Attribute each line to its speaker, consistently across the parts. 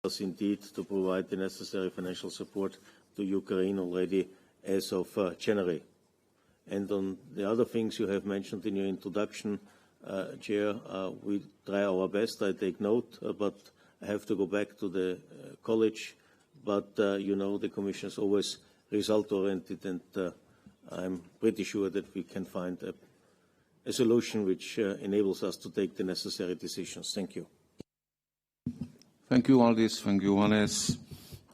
Speaker 1: us indeed to provide the necessary financial support to Ukraine already as of January. And on the other things you have mentioned in your introduction, Chair, we try our best. I take note, but I have to go back to the college. But, you know, the Commission is always result-oriented, and I'm pretty sure that we can find a solution which enables us to take the necessary decisions. Thank you.
Speaker 2: Thank you, Aldis. Thank you, Hannes.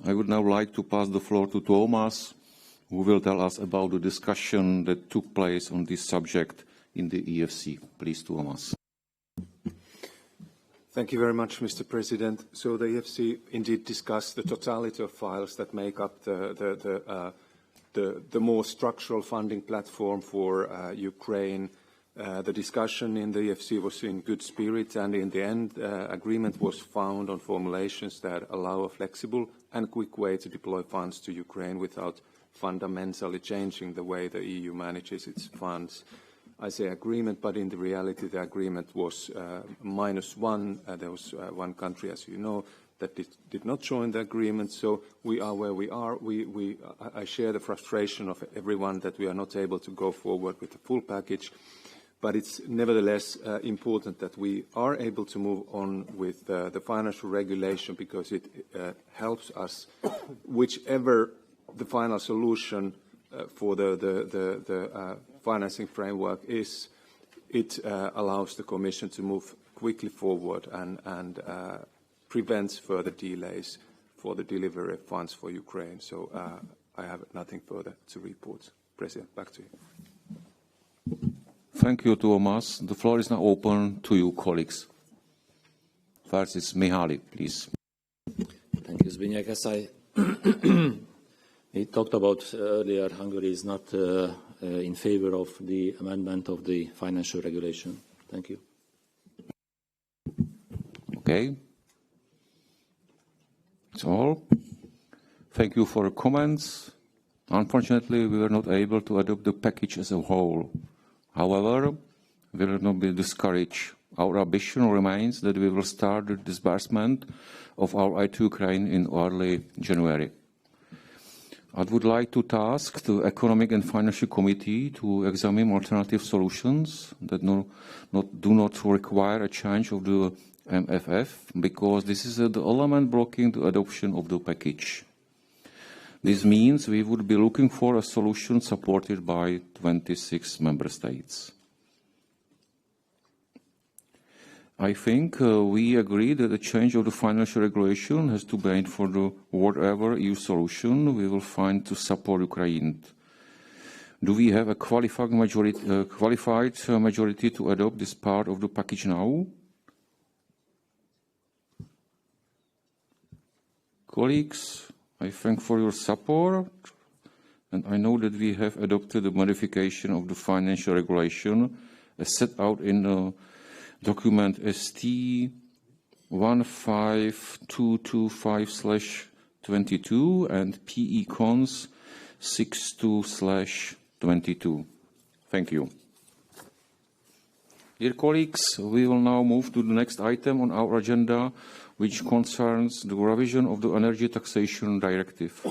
Speaker 2: I would now like to pass the floor to Thomas, who will tell us about the discussion that took place on this subject in the EFC. Please, Thomas.
Speaker 3: Thank you very much, Mr. President. So the EFC indeed discussed the totality of files that make up the more structural funding platform for Ukraine. The discussion in the EFC was in good spirit, and in the end, agreement was found on formulations that allow a flexible and quick way to deploy funds to Ukraine without fundamentally changing the way the EU manages its funds. I say agreement, but in the reality, the agreement was -1. There was one country, as you know, that did not join the agreement. So we are where we are. I share the frustration of everyone that we are not able to go forward with the full package. But it's nevertheless important that we are able to move on with the financial regulation, because it helps us, whichever the final solution for the financing framework is, it allows the Commission to move quickly forward and prevents further delays for the delivery of funds for Ukraine. So I have nothing further to report. President, back to you.
Speaker 2: Thank you, Thomas. The floor is now open to you, colleagues. First is Mihaly, please.
Speaker 4: Thank you, Zbigniew. As we talked about earlier, Hungary is not in favor of the amendment of the financial regulation. Thank you.
Speaker 2: Okay. That's all. Thank you for your comments. Unfortunately, we were not able to adopt the package as a whole. However, we will not be discouraged. Our ambition remains that we will start the disbursement of our aid to Ukraine in early January. I would like to task the Economic and Financial Committee to examine alternative solutions that do not require a change of the MFF, because this is the element blocking the adoption of the package. This means we would be looking for a solution supported by 26 member states. I think we agree that the change of the financial regulation has to be aimed for the whatever EU solution we will find to support Ukraine. Do we have a qualified majority to adopt this part of the package now? Colleagues, I thank for your support, and I know that we have adopted the modification of the financial regulation as set out in the document ST 15225/22 and PE Cons 62/22. Thank you. Dear colleagues, we will now move to the next item on our agenda, which concerns the revision of the Energy Taxation Directive.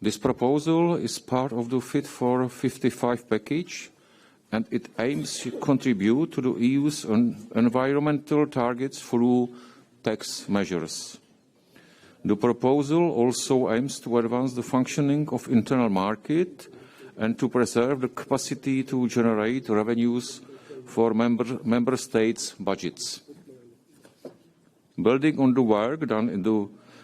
Speaker 2: This proposal is part of the Fit for 55 package, and it aims to contribute to the EU's environmental targets through tax measures. The proposal also aims to advance the functioning of the internal market and to preserve the capacity to generate revenues for member states' budgets. Building on the work done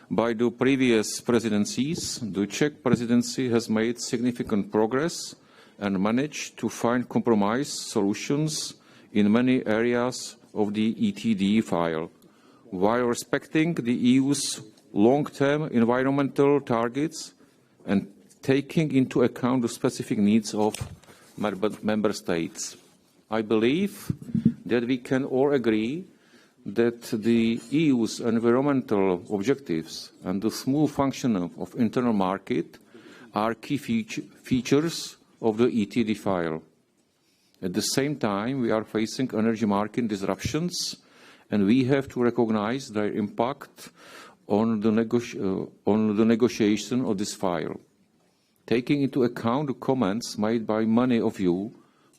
Speaker 2: by the previous presidencies, the Czech presidency has made significant progress and managed to find compromise solutions in many areas of the ETD file, while respecting the EU's long-term environmental targets and taking into account the specific needs of member states. I believe that we can all agree that the EU's environmental objectives and the smooth functioning of the internal market are key features of the ETD file. At the same time, we are facing energy market disruptions, and we have to recognize their impact on the negotiation of this file. Taking into account the comments made by many of you,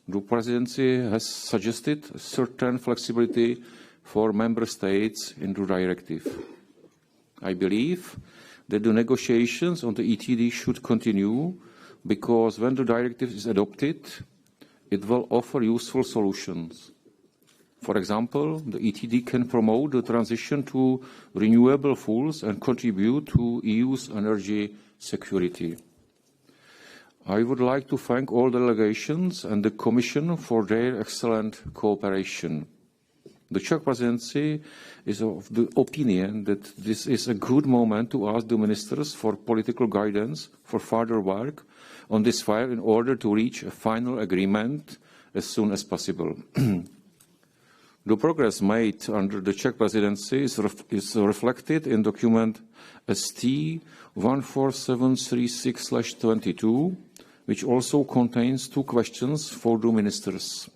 Speaker 2: the Presidency has suggested certain flexibility for Member States in the directive. I believe that the negotiations on the ETD should continue because when the directive is adopted, it will offer useful solutions. For example, the ETD can promote the transition to renewable fuels and contribute to EU's energy security. I would like to thank all delegations and the Commission for their excellent cooperation. The Czech Presidency is of the opinion that this is a good moment to ask the ministers for political guidance for further work on this file in order to reach a final agreement as soon as possible. The progress made under the Czech Presidency is reflected in document ST 14736/22, which also contains 2 questions for the ministers.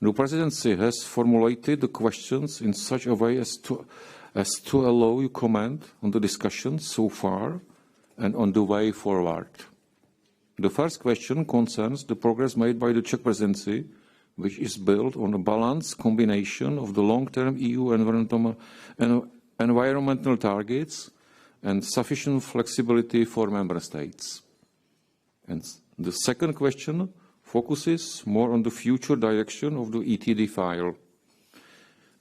Speaker 2: The Presidency has formulated the questions in such a way as to allow you comment on the discussions so far and on the way forward. The first question concerns the progress made by the Czech Presidency, which is built on a balanced combination of the long-term EU environmental targets and sufficient flexibility for Member States. And the second question focuses more on the future direction of the ETD file.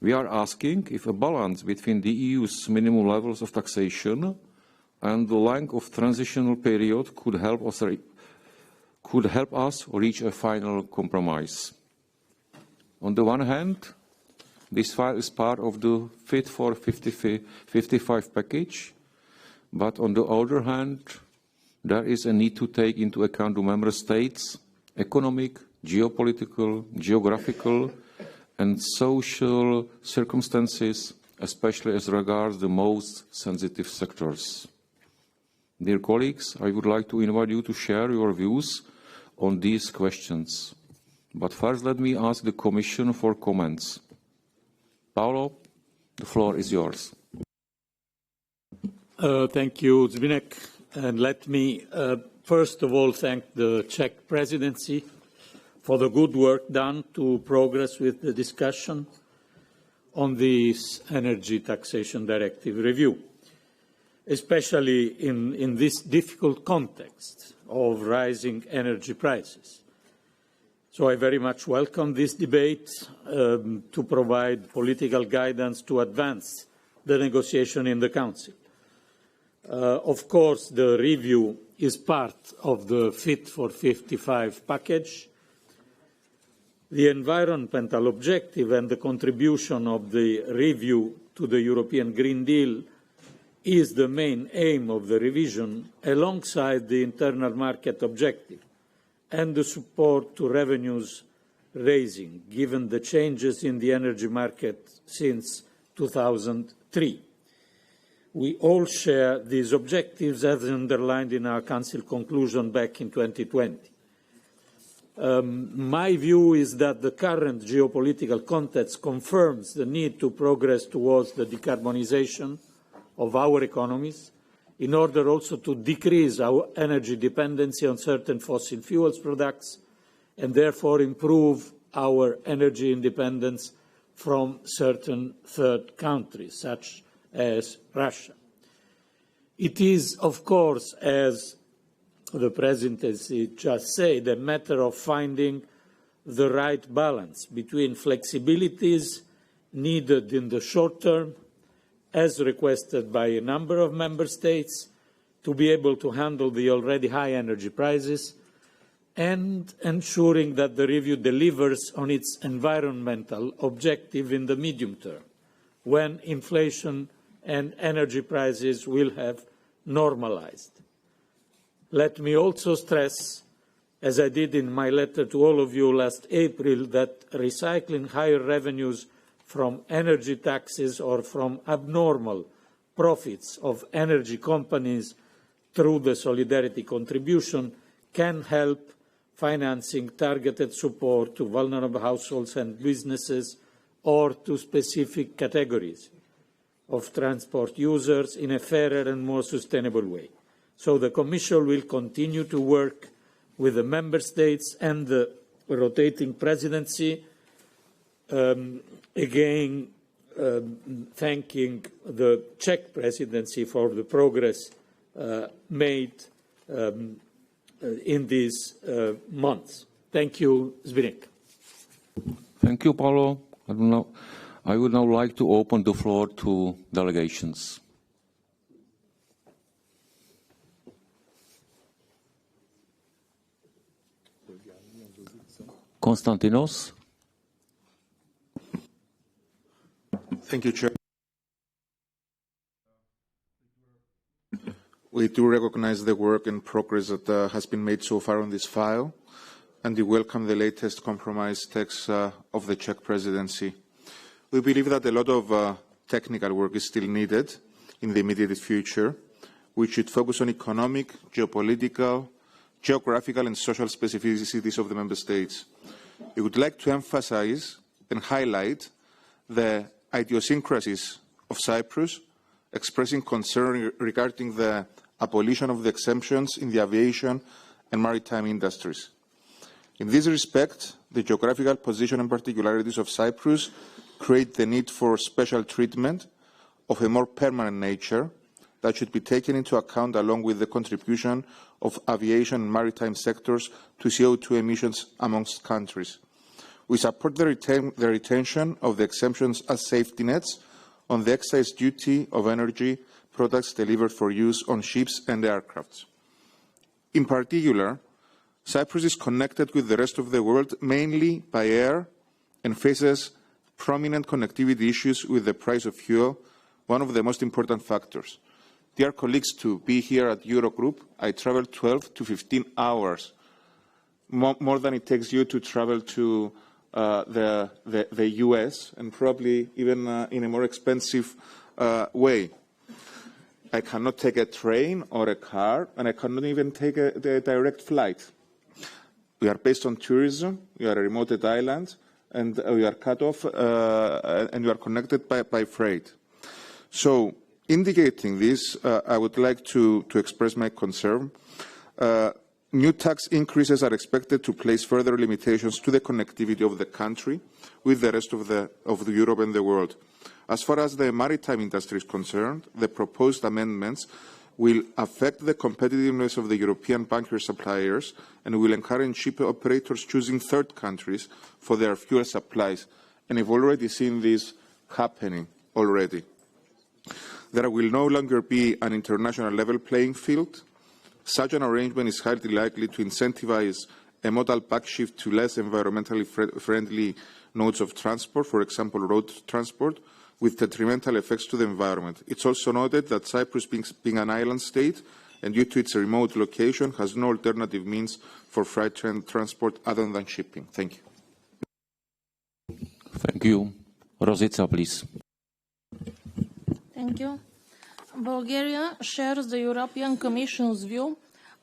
Speaker 2: We are asking if a balance between the EU's minimum levels of taxation and the length of transitional period could help us reach a final compromise. On the one hand, this file is part of the Fit for 55 package, but on the other hand, there is a need to take into account the Member States' economic, geopolitical, geographical and social circumstances, especially as regards the most sensitive sectors. Dear colleagues, I would like to invite you to share your views on these questions. But first, let me ask the Commission for comments. Paolo, the floor is yours.
Speaker 5: Thank you, Zbigniew. And let me first of all thank the Czech Presidency for the good work done to progress with the discussion on this Energy Taxation Directive review, especially in this difficult context of rising energy prices. So I very much welcome this debate to provide political guidance to advance the negotiation in the Council. Of course, the review is part of the Fit for 55 package. The environmental objective and the contribution of the review to the European Green Deal is the main aim of the revision, alongside the internal market objective and the support to revenues raising, given the changes in the energy market since 2003. We all share these objectives as underlined in our Council conclusion back in 2020. My view is that the current geopolitical context confirms the need to progress towards the decarbonization of our economies, in order also to decrease our energy dependency on certain fossil fuels products and therefore improve our energy independence from certain third countries, such as Russia. It is, of course, as the Presidency just said, a matter of finding the right balance between flexibilities needed in the short term, as requested by a number of Member States, to be able to handle the already high energy prices, and ensuring that the review delivers on its environmental objective in the medium term, when inflation and energy prices will have normalized. Let me also stress, as I did in my letter to all of you last April, that recycling higher revenues from energy taxes or from abnormal profits of energy companies through the solidarity contribution can help financing targeted support to vulnerable households and businesses or to specific categories of transport users in a fairer and more sustainable way. So the Commission will continue to work with the Member States and the rotating presidency, again thanking the Czech presidency for the progress made in these months. Thank you, Zbigniew.
Speaker 2: Thank you, Paolo. I would now like to open the floor to delegations. Konstantinos.
Speaker 6: Thank you, Chair. We do recognize the work and progress that has been made so far on this file, and we welcome the latest compromise text of the Czech presidency. We believe that a lot of technical work is still needed in the immediate future, which should focus on economic, geopolitical, geographical and social specificities of the Member States. We would like to emphasize and highlight the idiosyncrasies of Cyprus, expressing concern regarding the abolition of the exemptions in the aviation and maritime industries. In this respect, the geographical position and particularities of Cyprus create the need for special treatment of a more permanent nature that should be taken into account along with the contribution of aviation and maritime sectors to CO2 emissions amongst countries. We support the retention of the exemptions as safety nets on the excise duty of energy products delivered for use on ships and aircraft. In particular, Cyprus is connected with the rest of the world mainly by air and faces prominent connectivity issues with the price of fuel, one of the most important factors. Dear colleagues, to be here at Eurogroup, I traveled 12 to 15 hours, more than it takes you to travel to the US, and probably even in a more expensive way. I cannot take a train or a car, and I cannot even take a direct flight. We are based on tourism, we are a remote island, and we are cut off and we are connected by freight. So, indicating this, I would like to express my concern. New tax increases are expected to place further limitations to the connectivity of the country with the rest of Europe and the world. As far as the maritime industry is concerned, the proposed amendments will affect the competitiveness of the European bunker suppliers and will encourage ship operators choosing third countries for their fuel supplies. And we've already seen this happening already. There will no longer be an international level playing field. Such an arrangement is highly likely to incentivize a modal backshift to less environmentally friendly modes of transport, for example, road transport, with detrimental effects to the environment. It's also noted that Cyprus, being an island state, and due to its remote location, has no alternative means for freight transport other than shipping. Thank you.
Speaker 2: Thank you. Rosica, please.
Speaker 7: Thank you. Bulgaria shares the European Commission's view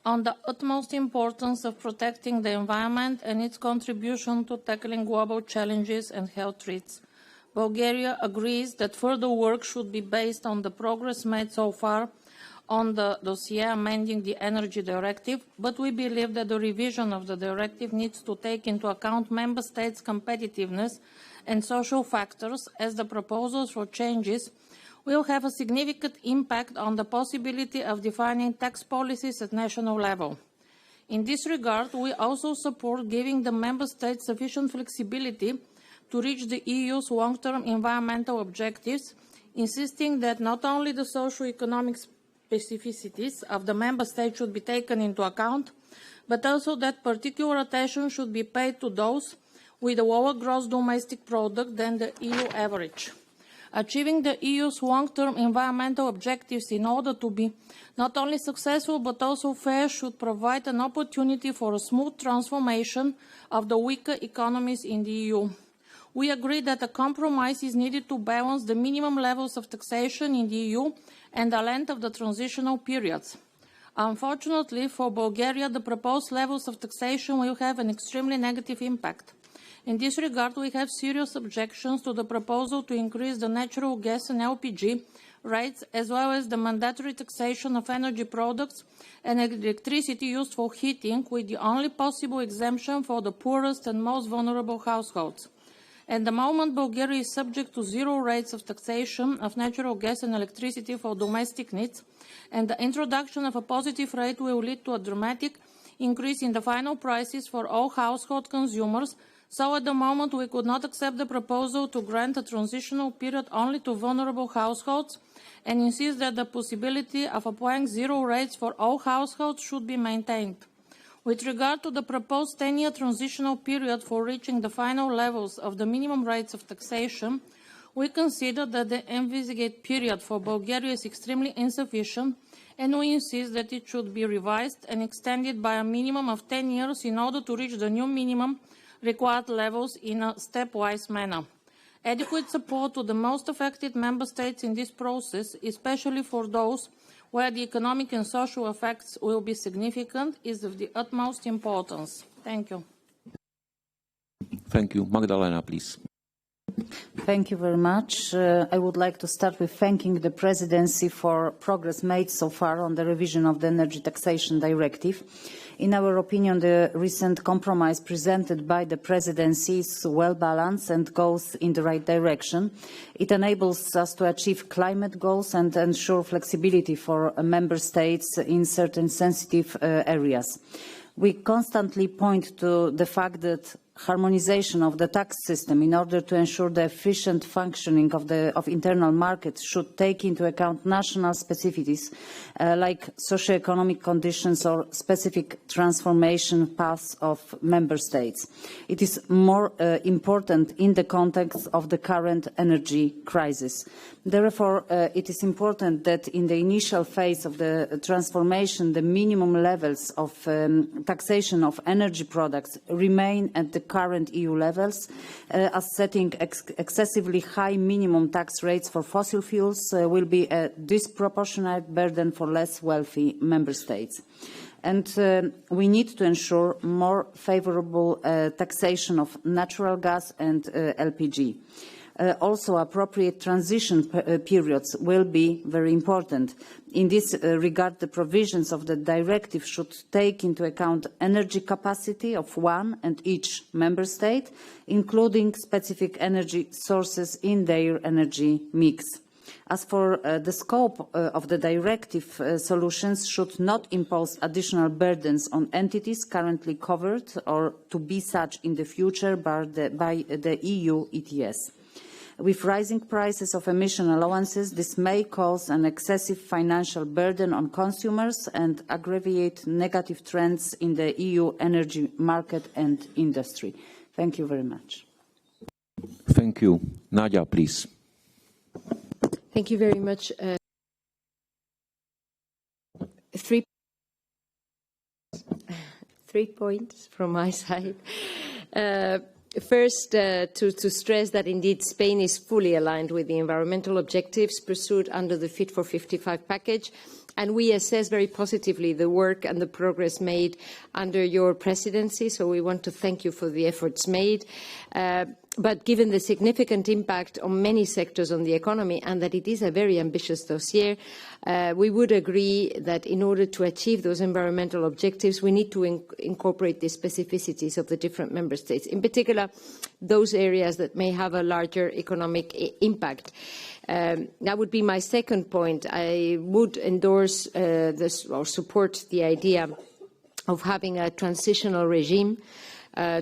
Speaker 7: on the utmost importance of protecting the environment and its contribution to tackling global challenges and health threats. Bulgaria agrees that further work should be based on the progress made so far on the dossier amending the Energy Directive, but we believe that the revision of the directive needs to take into account Member States' competitiveness and social factors, as the proposals for changes will have a significant impact on the possibility of defining tax policies at national level. In this regard, we also support giving the Member States sufficient flexibility to reach the EU's long-term environmental objectives, insisting that not only the socio-economic specificities of the Member States should be taken into account, but also that particular attention should be paid to those with a lower gross domestic product than the EU average. Achieving the EU's long-term environmental objectives in order to be not only successful but also fair should provide an opportunity for a smooth transformation of the weaker economies in the EU. We agree that a compromise is needed to balance the minimum levels of taxation in the EU and the length of the transitional periods. Unfortunately for Bulgaria, the proposed levels of taxation will have an extremely negative impact. In this regard, we have serious objections to the proposal to increase the natural gas and LPG rates, as well as the mandatory taxation of energy products and electricity used for heating, with the only possible exemption for the poorest and most vulnerable households. At the moment, Bulgaria is subject to zero rates of taxation of natural gas and electricity for domestic needs, and the introduction of a positive rate will lead to a dramatic increase in the final prices for all household consumers. So at the moment, we could not accept the proposal to grant a transitional period only to vulnerable households and insist that the possibility of applying zero rates for all households should be maintained. With regard to the proposed 10-year transitional period for reaching the final levels of the minimum rates of taxation, we consider that the envisaged period for Bulgaria is extremely insufficient, and we insist that it should be revised and extended by a minimum of 10 years in order to reach the new minimum required levels in a stepwise manner. Adequate support to the most affected member states in this process, especially for those where the economic and social effects will be significant, is of the utmost importance. Thank you.
Speaker 2: Thank you. Magdalena, please.
Speaker 8: Thank you very much. I would like to start with thanking the Presidency for progress made so far on the revision of the Energy Taxation Directive. In our opinion, the recent compromise presented by the Presidency is well balanced and goes in the right direction. It enables us to achieve climate goals and ensure flexibility for Member States in certain sensitive areas. We constantly point to the fact that harmonization of the tax system in order to ensure the efficient functioning of internal markets should take into account national specificities like socio-economic conditions or specific transformation paths of member states. It is more important in the context of the current energy crisis. Therefore, it is important that in the initial phase of the transformation, the minimum levels of taxation of energy products remain at the current EU levels, as setting excessively high minimum tax rates for fossil fuels will be a disproportionate burden for less wealthy member states. And we need to ensure more favourable taxation of natural gas and LPG. Also, appropriate transition periods will be very important. In this regard, the provisions of the directive should take into account energy capacity of one and each member state, including specific energy sources in their energy mix. As for the scope of the directive, solutions should not impose additional burdens on entities currently covered or to be such in the future by the EU ETS. With rising prices of emission allowances, this may cause an excessive financial burden on consumers and aggravate negative trends in the EU energy market and industry. Thank you very much.
Speaker 2: Thank you. Nadia, please.
Speaker 9: Thank you very much. 3 points from my side. First, to stress that indeed Spain is fully aligned with the environmental objectives pursued under the Fit for 55 package, and we assess very positively the work and the progress made under your presidency, so we want to thank you for the efforts made. But given the significant impact on many sectors on the economy and that it is a very ambitious dossier, we would agree that in order to achieve those environmental objectives, we need to incorporate the specificities of the different member states, in particular those areas that may have a larger economic impact. That would be my second point. I would endorse this or support the idea of having a transitional regime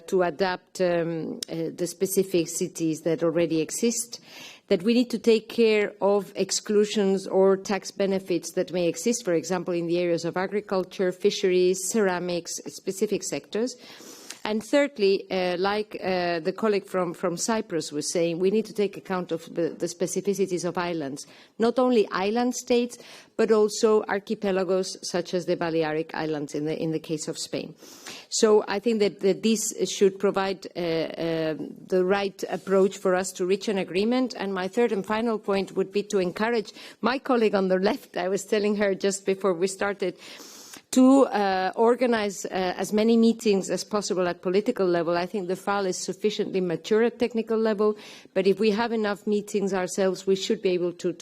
Speaker 9: to adapt the specificities that already exist, that we need to take care of exclusions or tax benefits that may exist, for example, in the areas of agriculture, fisheries, ceramics, specific sectors. And thirdly, like the colleague from Cyprus was saying, we need to take account of the specificities of islands, not only island states, but also archipelagos such as the Balearic Islands in the case of Spain. So I think that this should provide the right approach for us to reach an agreement. And my third and final point would be to encourage my colleague on the left, I was telling her just before we started, to organize as many meetings as possible at political level. I think the file is sufficiently mature at technical level, but if we have enough meetings ourselves, we should be able to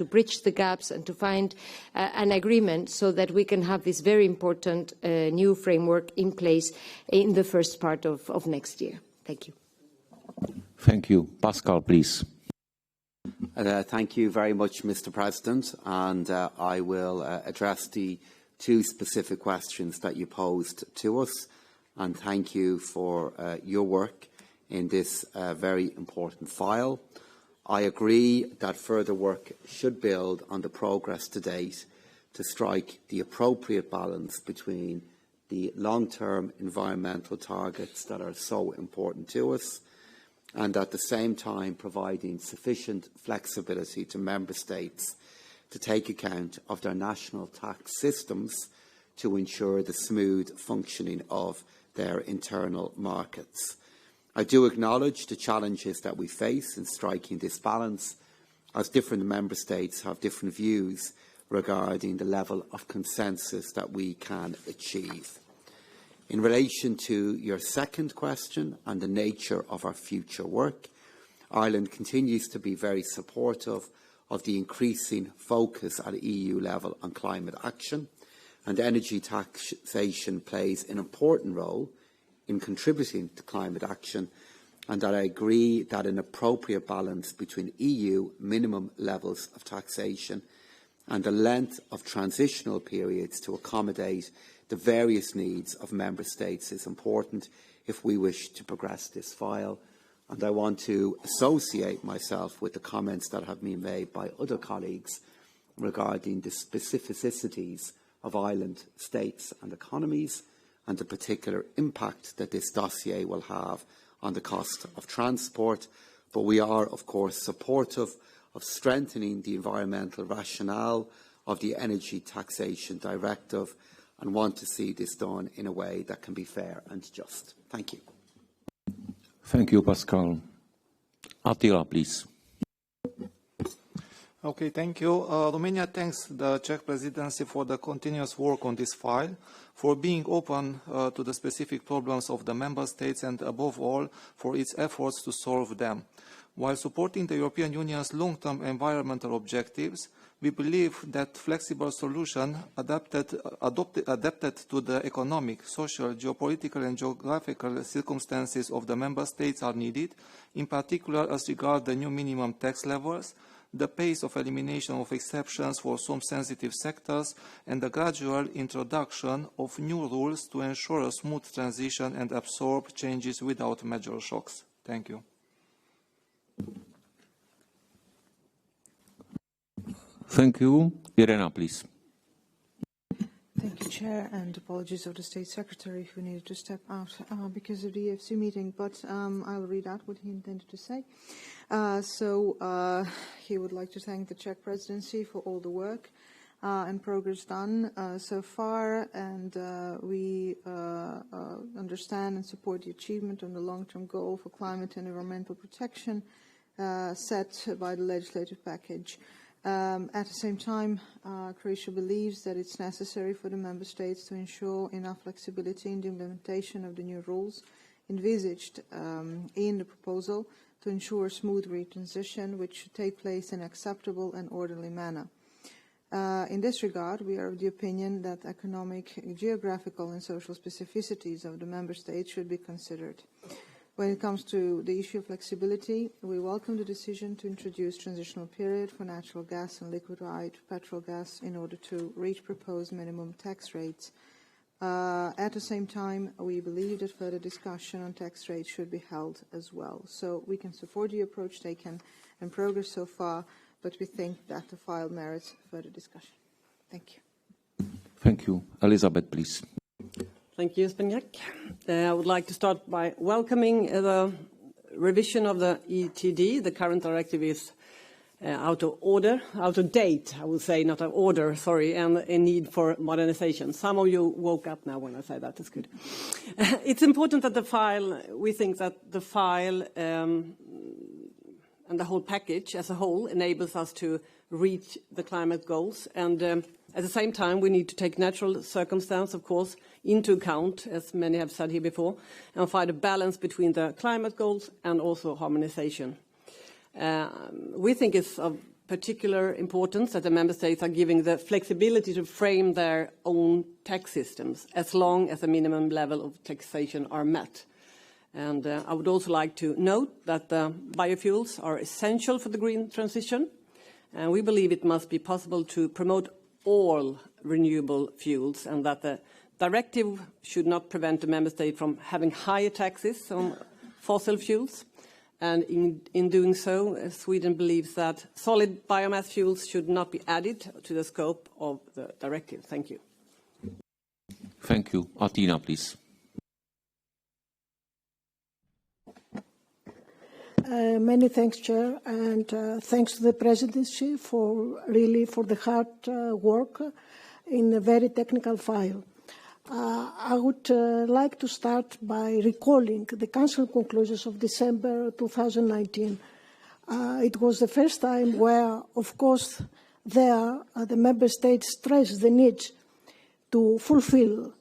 Speaker 9: bridge the gaps and to find an agreement so that we can have this very important new framework in place in the first part of next year. Thank you.
Speaker 2: Thank you. Pascal, please.
Speaker 10: Thank you very much, Mr. President, and I will address the two specific questions that you posed to us, and thank you for your work in this very important file. I agree that further work should build on the progress to date to strike the appropriate balance between the long-term environmental targets that are so important to us and at the same time providing sufficient flexibility to Member States to take account of their national tax systems to ensure the smooth functioning of their internal markets. I do acknowledge the challenges that we face in striking this balance, as different Member States have different views regarding the level of consensus that we can achieve. In relation to your second question and the nature of our future work, Ireland continues to be very supportive of the increasing focus at EU level on climate action, and energy taxation plays an important role in contributing to climate action, and that I agree that an appropriate balance between EU minimum levels of taxation and the length of transitional periods to accommodate the various needs of Member States is important if we wish to progress this file. And I want to associate myself with the comments that have been made by other colleagues regarding the specificities of island states and economies and the particular impact that this dossier will have on the cost of transport. But we are, of course, supportive of strengthening the environmental rationale of the Energy Taxation Directive and want to see this done in a way that can be fair and just. Thank you.
Speaker 2: Thank you, Pascal. Attila, please.
Speaker 11: Okay, thank you. Romania thanks the Czech presidency for the continuous work on this file, for being open to the specific problems of the member states and, above all, for its efforts to solve them. While supporting the European Union's long-term environmental objectives, we believe that flexible solutions adapted to the economic, social, geopolitical and geographical circumstances of the member states are needed, in particular as regards the new minimum tax levels, the pace of elimination of exceptions for some sensitive sectors, and the gradual introduction of new rules to ensure a smooth transition and absorb changes without major shocks. Thank you.
Speaker 2: Thank you. Irena, please.
Speaker 12: Thank you, Chair, and apologies of the State Secretary who needed to step out because of the EFC meeting, but I'll read out what he intended to say. He would like to thank the Czech presidency for all the work and progress done so far, and we understand and support the achievement of the long-term goal for climate and environmental protection set by the legislative package. At the same time, Croatia believes that it's necessary for the Member States to ensure enough flexibility in the implementation of the new rules envisaged in the proposal to ensure smooth retransition, which should take place in an acceptable and orderly manner. In this regard, we are of the opinion that economic, geographical and social specificities of the Member States should be considered. When it comes to the issue of flexibility, we welcome the decision to introduce transitional period for natural gas and liquefied petrol gas in order to reach proposed minimum tax rates. At the same time, we believe that further discussion on tax rates should be held as well. So we can support the approach taken and progress so far, but we think that the file merits further discussion. Thank you.
Speaker 2: Thank you. Elizabeth, please.
Speaker 13: Thank you, Zbigniew. I would like to start by welcoming the revision of the ETD. The current directive is out of date, I would say, not out of order, sorry, and in need for modernization. Some of you woke up now when I say that. That's good. It's important that the file, we think that the file and the whole package as a whole enables us to reach the climate goals. And At the same time, we need to take natural circumstance, of course, into account, as many have said here before, and find a balance between the climate goals and also harmonization. We think it's of particular importance that the member states are giving the flexibility to frame their own tax systems as long as a minimum level of taxation are met. And I would also like to note that biofuels are essential for the green transition, and we believe it must be possible to promote all renewable fuels, and that the directive should not prevent the member state from having higher taxes on fossil fuels. And in doing so, Sweden believes that solid biomass fuels should not be added to the scope of the directive. Thank you.
Speaker 2: Thank you. Artina, please.
Speaker 14: Many thanks, Chair, and thanks to the Presidency for the hard work in a very technical file. I would like to start by recalling the Council conclusions of December 2019. It was the first time where, of course, the Member States stressed the need to fulfill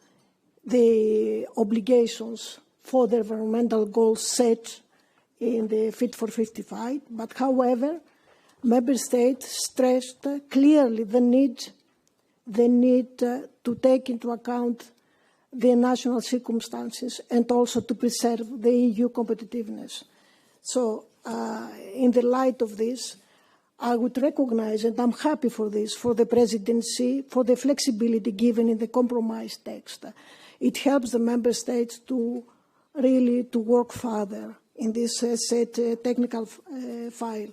Speaker 14: the obligations for the environmental goals set in the Fit for 55, but however, Member States stressed clearly the need to take into account the national circumstances and also to preserve the EU competitiveness. So, in the light of this, I would recognize, and I'm happy for this, for the Presidency, for the flexibility given in the compromise text. It helps the Member States to really to work further in this set technical file.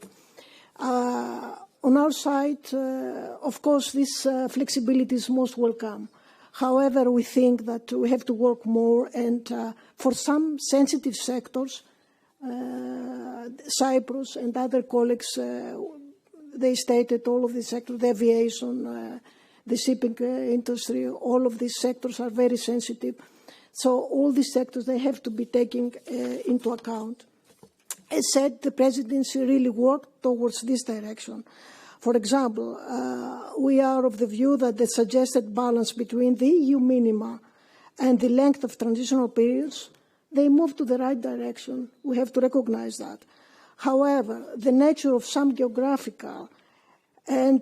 Speaker 14: On our side, of course, this flexibility is most welcome. However, we think that we have to work more, and for some sensitive sectors, Cyprus and other colleagues, they stated all of these sectors, the aviation, the shipping industry, all of these sectors are very sensitive. So all these sectors, they have to be taken into account. As said, the Presidency really worked towards this direction. For example, we are of the view that the suggested balance between the EU minima and the length of transitional periods, they move to the right direction. We have to recognize that. However, the nature of some geographical and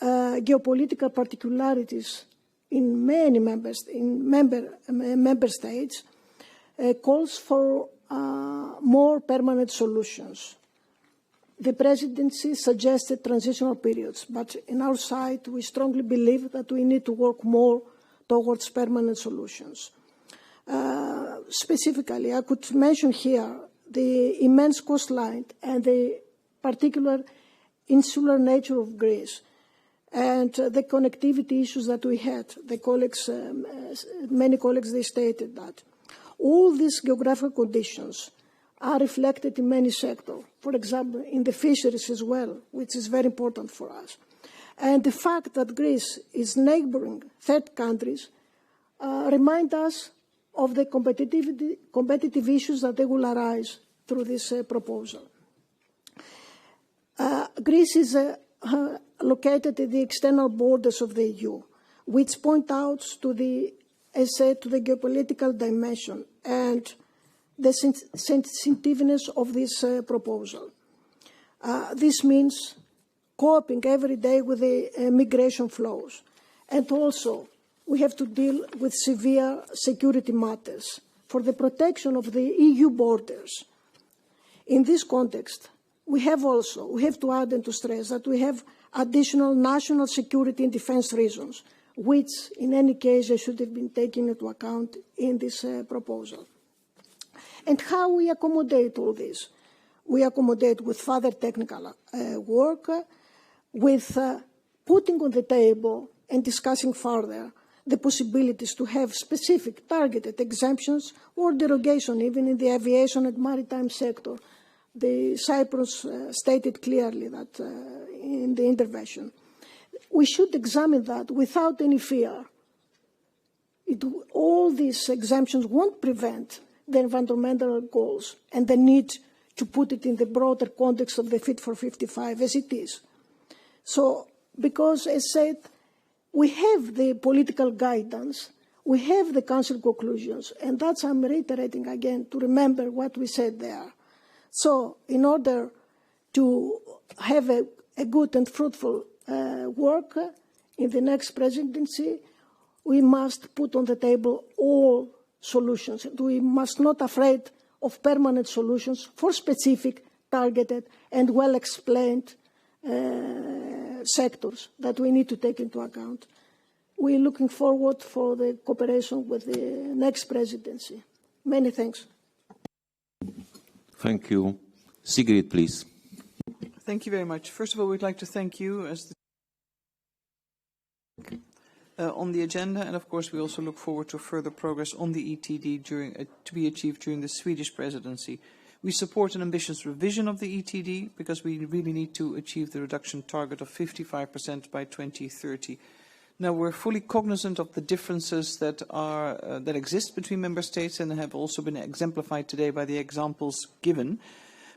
Speaker 14: geopolitical particularities in many member states calls for more permanent solutions. The Presidency suggested transitional periods, but in our side, we strongly believe that we need to work more towards permanent solutions. Specifically, I could mention here the immense coastline and the particular insular nature of Greece, and the connectivity issues that we had. The colleagues, many colleagues, they stated that. All these geographical conditions are reflected in many sectors, for example, in the fisheries as well, which is very important for us. And the fact that Greece is neighboring third countries remind us of the competitive issues that they will arise through this proposal. Greece is located at the external borders of the EU, which point out to the, as said, to the geopolitical dimension and the sensitiveness of this proposal. This means coping every day with the migration flows, and also we have to deal with severe security matters for the protection of the EU borders. In this context, we have to add and to stress that we have additional national security and defense reasons, which in any case should have been taken into account in this proposal. And how we accommodate all this? We accommodate with further technical work, with putting on the table and discussing further the possibilities to have specific targeted exemptions or derogation even in the aviation and maritime sector. The Cyprus stated clearly that in the intervention. We should examine that without any fear. All these exemptions won't prevent the environmental goals and the need to put it in the broader context of the Fit for 55 as it is. So, because as said, we have the political guidance, we have the Council conclusions, and that's, I'm reiterating again, to remember what we said there. So in order to have a good and fruitful work in the next presidency, we must put on the table all solutions. We must not be afraid of permanent solutions for specific, targeted, and well-explained sectors that we need to take into account. We're looking forward for the cooperation with the next presidency. Many thanks.
Speaker 2: Thank you. Sigrid, please.
Speaker 15: Thank you very much. First of all, we'd like to thank you as on the agenda, and of course we also look forward to further progress on the ETD to be achieved during the Swedish presidency. We support an ambitious revision of the ETD because we really need to achieve the reduction target of 55% by 2030. Now, we're fully cognizant of the differences that exist between member states and have also been exemplified today by the examples given.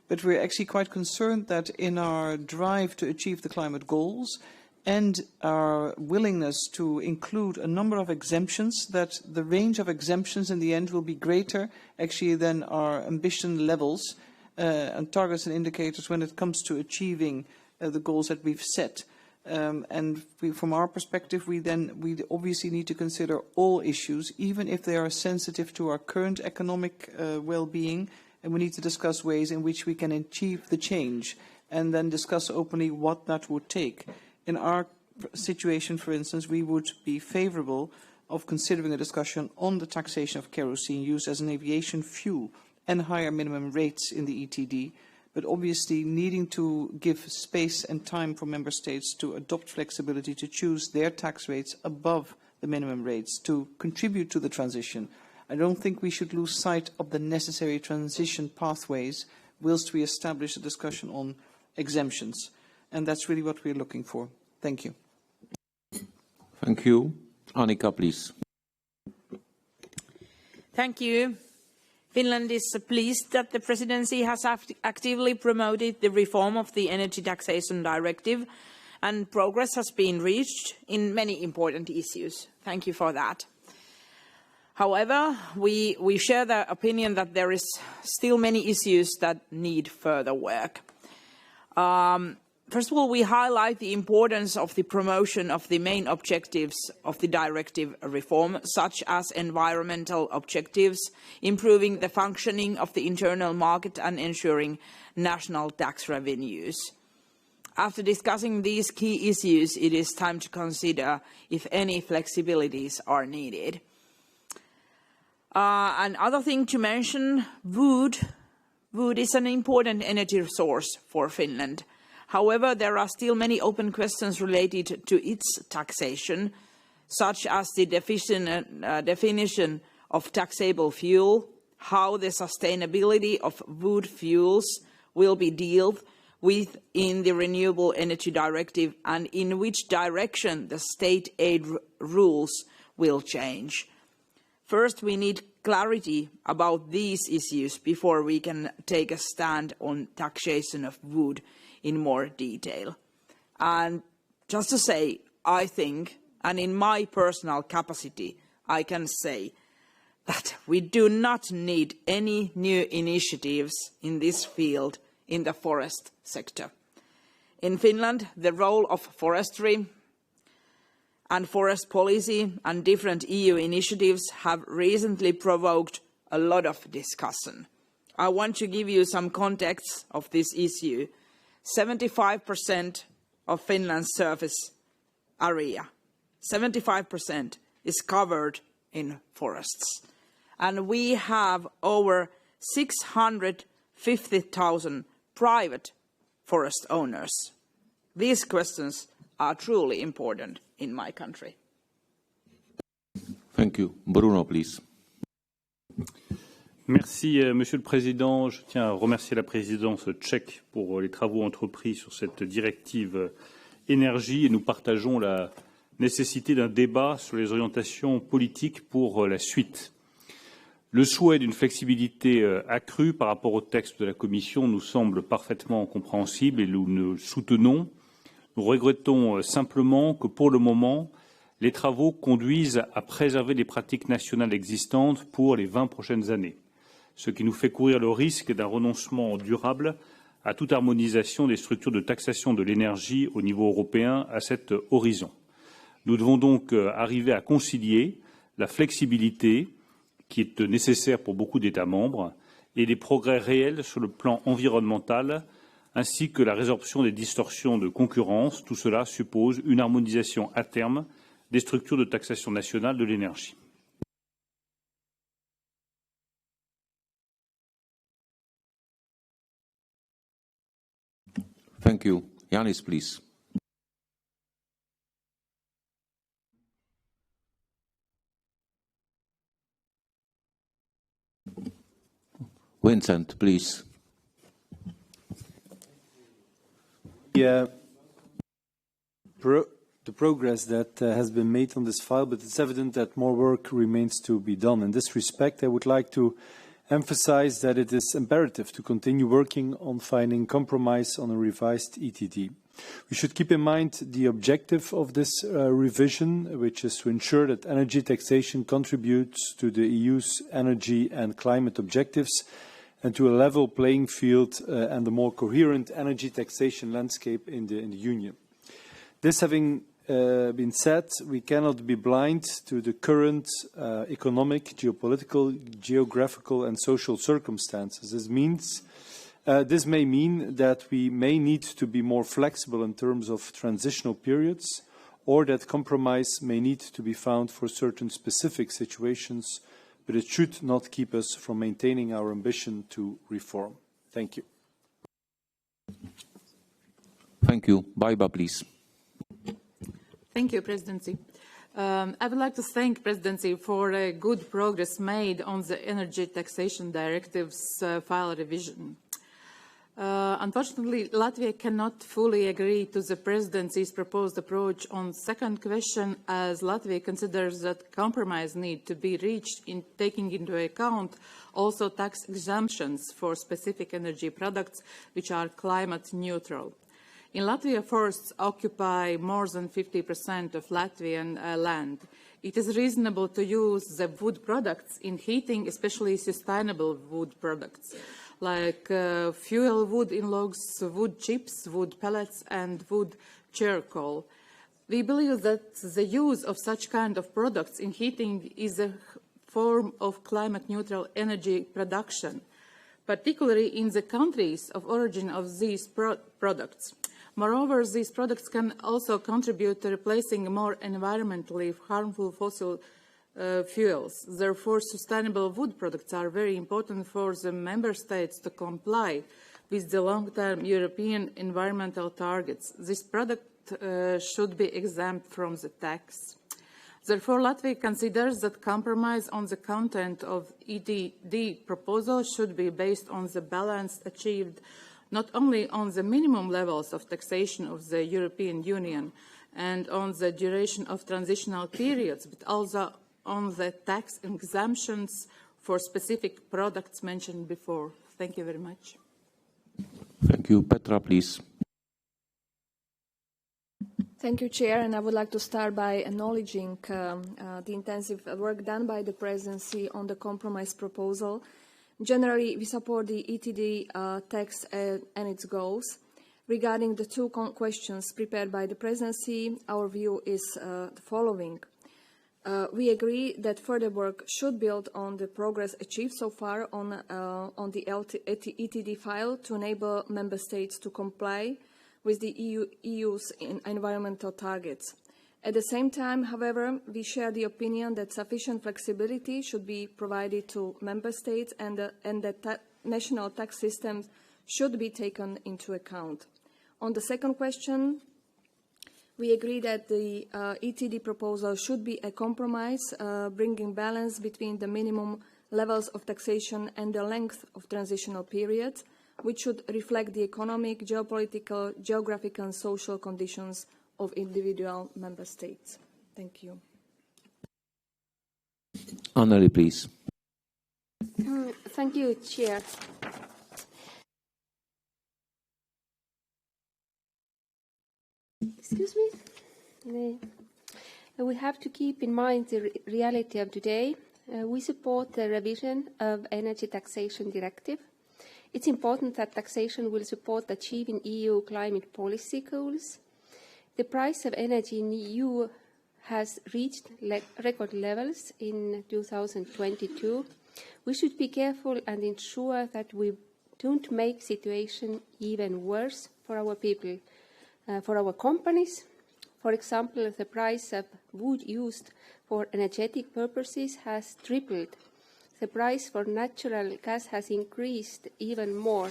Speaker 15: But we're actually quite concerned that in our drive to achieve the climate goals and our willingness to include a number of exemptions, that the range of exemptions in the end will be greater actually than our ambition levels and targets and indicators when it comes to achieving the goals that we've set. From our perspective, we obviously need to consider all issues, even if they are sensitive to our current economic well-being, and we need to discuss ways in which we can achieve the change, and then discuss openly what that would take. In our situation, for instance, we would be favourable of considering a discussion on the taxation of kerosene used as an aviation fuel and higher minimum rates in the ETD, but obviously needing to give space and time for member states to adopt flexibility to choose their tax rates above the minimum rates to contribute to the transition. I don't think we should lose sight of the necessary transition pathways whilst we establish a discussion on exemptions. And that's really what we're looking for. Thank you.
Speaker 2: Thank you. Annika, please.
Speaker 16: Thank you. Finland is pleased that the presidency has actively promoted the reform of the Energy Taxation Directive, and progress has been reached in many important issues. Thank you for that. However, we share the opinion that there is still many issues that need further work. First of all, we highlight the importance of the promotion of the main objectives of the directive reform, such as environmental objectives, improving the functioning of the internal market and ensuring national tax revenues. After discussing these key issues, it is time to consider if any flexibilities are needed. Another thing to mention, wood. Wood is an important energy source for Finland. However, there are still many open questions related to its taxation, such as the definition of taxable fuel, how the sustainability of wood fuels will be dealt with in the Renewable Energy Directive, and in which direction the state aid rules will change. First, we need clarity about these issues before we can take a stand on taxation of wood in more detail. And just to say, I think, and in my personal capacity, I can say that we do not need any new initiatives in this field in the forest sector. In Finland, the role of forestry and forest policy and different EU initiatives have recently provoked a lot of discussion. I want to give you some context of this issue. 75% of Finland's surface area, 75% is covered in forests. And we have over 650,000 private forest owners. These questions are truly important in my country.
Speaker 2: Thank you. Bruno, please.
Speaker 17: Merci, Monsieur le Président. Je tiens à remercier la présidence tchèque pour les travaux entrepris sur cette directive énergie, et nous partageons la nécessité d'un débat sur les orientations politiques pour la suite. Le souhait d'une flexibilité accrue par rapport au texte de la Commission nous semble parfaitement compréhensible et nous le soutenons. Nous regrettons simplement que pour le moment, Les travaux conduisent à préserver les pratiques nationales existantes pour les 20 prochaines années, ce qui nous fait courir le risque d'un renoncement durable à toute harmonisation des structures de taxation de l'énergie au niveau européen à cet horizon. Nous devons donc arriver à concilier la flexibilité qui est nécessaire pour beaucoup d'États membres et les progrès réels sur le plan environnemental, ainsi que la résorption des distorsions de concurrence. Tout cela suppose une harmonisation à terme des structures de taxation nationale de l'énergie.
Speaker 2: Thank you. Yanis, please. Vincent, please.
Speaker 18: The progress that has been made on this file, but it's evident that more work remains to be done. In this respect, I would like to emphasize that it is imperative to continue working on finding compromise on a revised ETD. We should keep in mind the objective of this revision, which is to ensure that energy taxation contributes to the EU's energy and climate objectives and to a level playing field and a more coherent energy taxation landscape in the Union. This having been said, we cannot be blind to the current economic, geopolitical, geographical and social circumstances. This may mean that we may need to be more flexible in terms of transitional periods, or that compromise may need to be found for certain specific situations, but it should not keep us from maintaining our ambition to reform. Thank you.
Speaker 2: Thank you. Baiba, please.
Speaker 19: Thank you, Presidency. I would like to thank Presidency for good progress made on the Energy Taxation Directive's file revision. Unfortunately, Latvia cannot fully agree to the Presidency's proposed approach on second question, as Latvia considers that compromise need to be reached in taking into account also tax exemptions for specific energy products which are climate neutral. In Latvia, forests occupy more than 50% of Latvian land. It is reasonable to use the wood products in heating, especially sustainable wood products, like fuel wood in logs, wood chips, wood pellets, and wood charcoal. We believe that the use of such kind of products in heating is a form of climate-neutral energy production, particularly in the countries of origin of these products. Moreover, these products can also contribute to replacing more environmentally harmful fossil fuels. Therefore, sustainable wood products are very important for the member states to comply with the long-term European environmental targets. This product should be exempt from the tax. Therefore, Latvia considers that compromise on the content of ETD proposal should be based on the balance achieved not only on the minimum levels of taxation of the European Union and on the duration of transitional periods, but also on the tax exemptions for specific products mentioned before. Thank you very much.
Speaker 2: Thank you. Petra, please.
Speaker 20: Thank you, Chair, and I would like to start by acknowledging the intensive work done by the Presidency on the compromise proposal. Generally, we support the ETD text and its goals. Regarding the two questions prepared by the Presidency, our view is the following. We agree that further work should build on the progress achieved so far on the ETD file to enable Member States to comply with the EU's environmental targets. At the same time, however, we share the opinion that sufficient flexibility should be provided to Member States and that national tax systems should be taken into account. On the second question, we agree that the ETD proposal should be a compromise, bringing balance between the minimum levels of taxation and the length of transitional periods, which should reflect the economic, geopolitical, geographic and social conditions of individual Member States. Thank you.
Speaker 2: Anneli, please.
Speaker 21: Thank you, Chair. Excuse me? We have to keep in mind the reality of today. We support the revision of Energy Taxation Directive. It's important that taxation will support achieving EU climate policy goals. The price of energy in the EU has reached record levels in 2022. We should be careful and ensure that we don't make the situation even worse for our people, for our companies. For example, the price of wood used for energetic purposes has tripled. The price for natural gas has increased even more.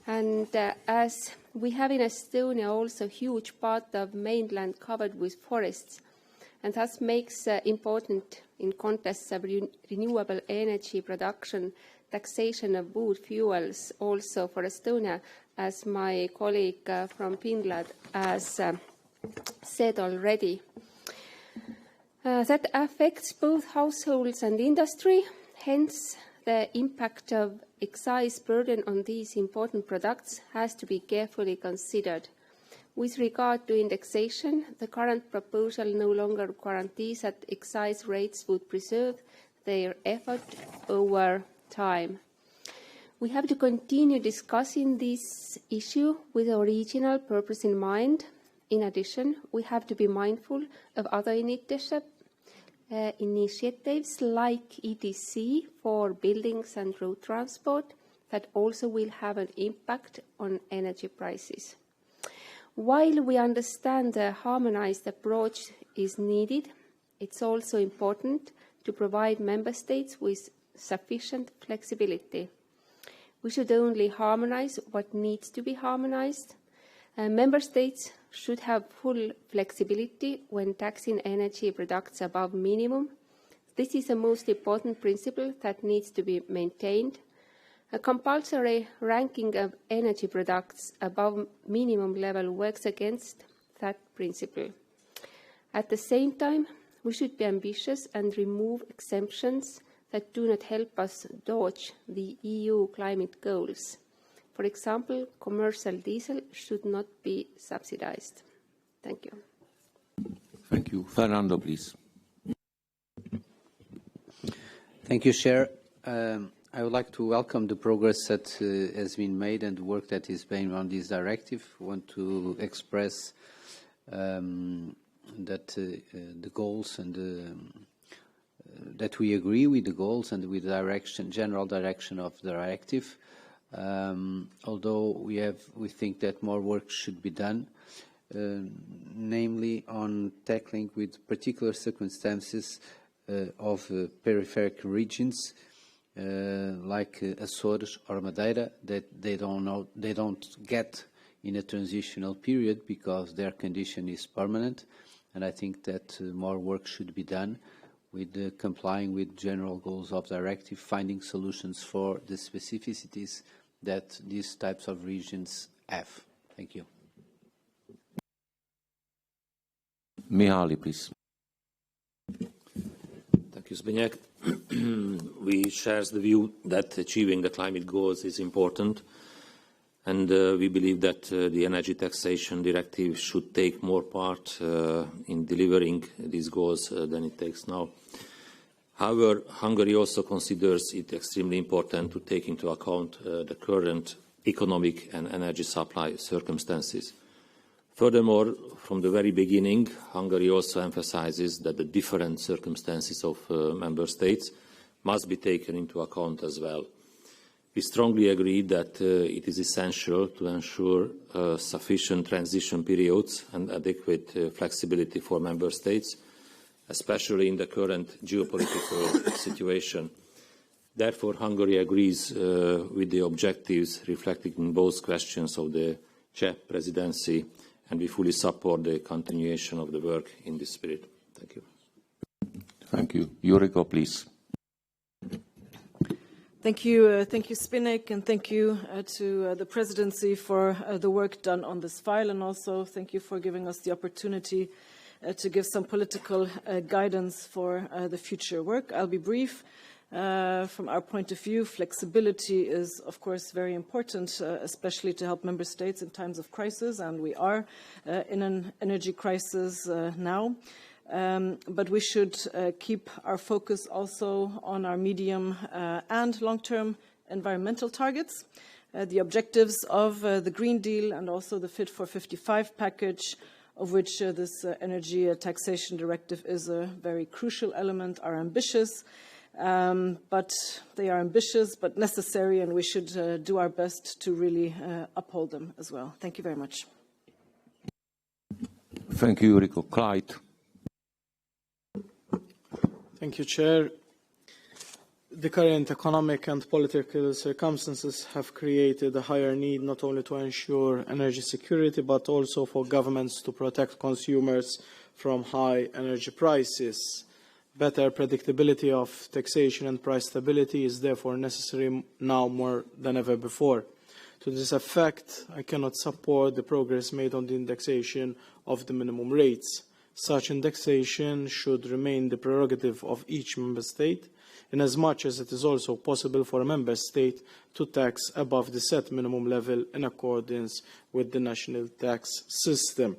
Speaker 21: And as we have in Estonia also a huge part of mainland covered with forests, and thus makes important in contests of renewable energy production, taxation of wood fuels also for Estonia, as my colleague from Finland has said already. That affects both households and industry, hence the impact of excise burden on these important products has to be carefully considered. With regard to indexation, the current proposal no longer guarantees that excise rates would preserve their effort over time. We have to continue discussing this issue with our regional purpose in mind. In addition, we have to be mindful of other initiatives like ETC for buildings and road transport that also will have an impact on energy prices. While we understand a harmonized approach is needed, it's also important to provide member states with sufficient flexibility. We should only harmonize what needs to be harmonized. Member states should have full flexibility when taxing energy products above minimum. This is the most important principle that needs to be maintained. A compulsory ranking of energy products above minimum level works against that principle. At the same time, we should be ambitious and remove exemptions that do not help us dodge the EU climate goals. For example, commercial diesel should not be subsidized. Thank you.
Speaker 2: Thank you. Fernando, please.
Speaker 1: Thank you, Chair. I would like to welcome the progress that has been made and the work that is being on this directive. I want to express that the goals and that we agree with the goals and with the direction, general direction of the directive. Although we think that more work should be done, namely on tackling with particular circumstances of peripheral regions like Açores or Madeira that they don't get in a transitional period because their condition is permanent, and I think that more work should be done with complying with general goals of directive, finding solutions for the specificities that these types of regions have. Thank you.
Speaker 2: Mihaly, please.
Speaker 4: Thank you, Zbigniew. We share the view that achieving the climate goals is important, and we believe that the Energy Taxation Directive should take more part in delivering these goals than it takes now. However, Hungary also considers it extremely important to take into account the current economic and energy supply circumstances. Furthermore, from the very beginning, Hungary also emphasizes that the different circumstances of member states must be taken into account as well. We strongly agree that it is essential to ensure sufficient transition periods and adequate flexibility for member states, especially in the current geopolitical situation. Therefore, Hungary agrees with the objectives reflected in both questions of the Czech presidency, and we fully support the continuation of the work in this spirit. Thank you.
Speaker 2: Thank you. Yuriko, please.
Speaker 22: Thank you, Spinek, and thank you to the presidency for the work done on this file, and also thank you for giving us the opportunity to give some political guidance for the future work. I'll be brief. From our point of view, flexibility is, of course, very important, especially to help member states in times of crisis, and we are in an energy crisis now. but we should keep our focus also on our medium and long-term environmental targets. The objectives of the Green Deal and also the Fit for 55 package, of which this energy taxation directive is a very crucial element, are ambitious. But they are ambitious but necessary, and we should do our best to really uphold them as well. Thank you very much.
Speaker 2: Thank you, Rico. Clyde.
Speaker 18: Thank you, Chair. The current economic and political circumstances have created a higher need not only to ensure energy security, but also for governments to protect consumers from high energy prices. Better predictability of taxation and price stability is therefore necessary now more than ever before. To this effect, I cannot support the progress made on the indexation of the minimum rates. Such indexation should remain the prerogative of each member state, inasmuch as it is also possible for a member state to tax above the set minimum level in accordance with the national tax system.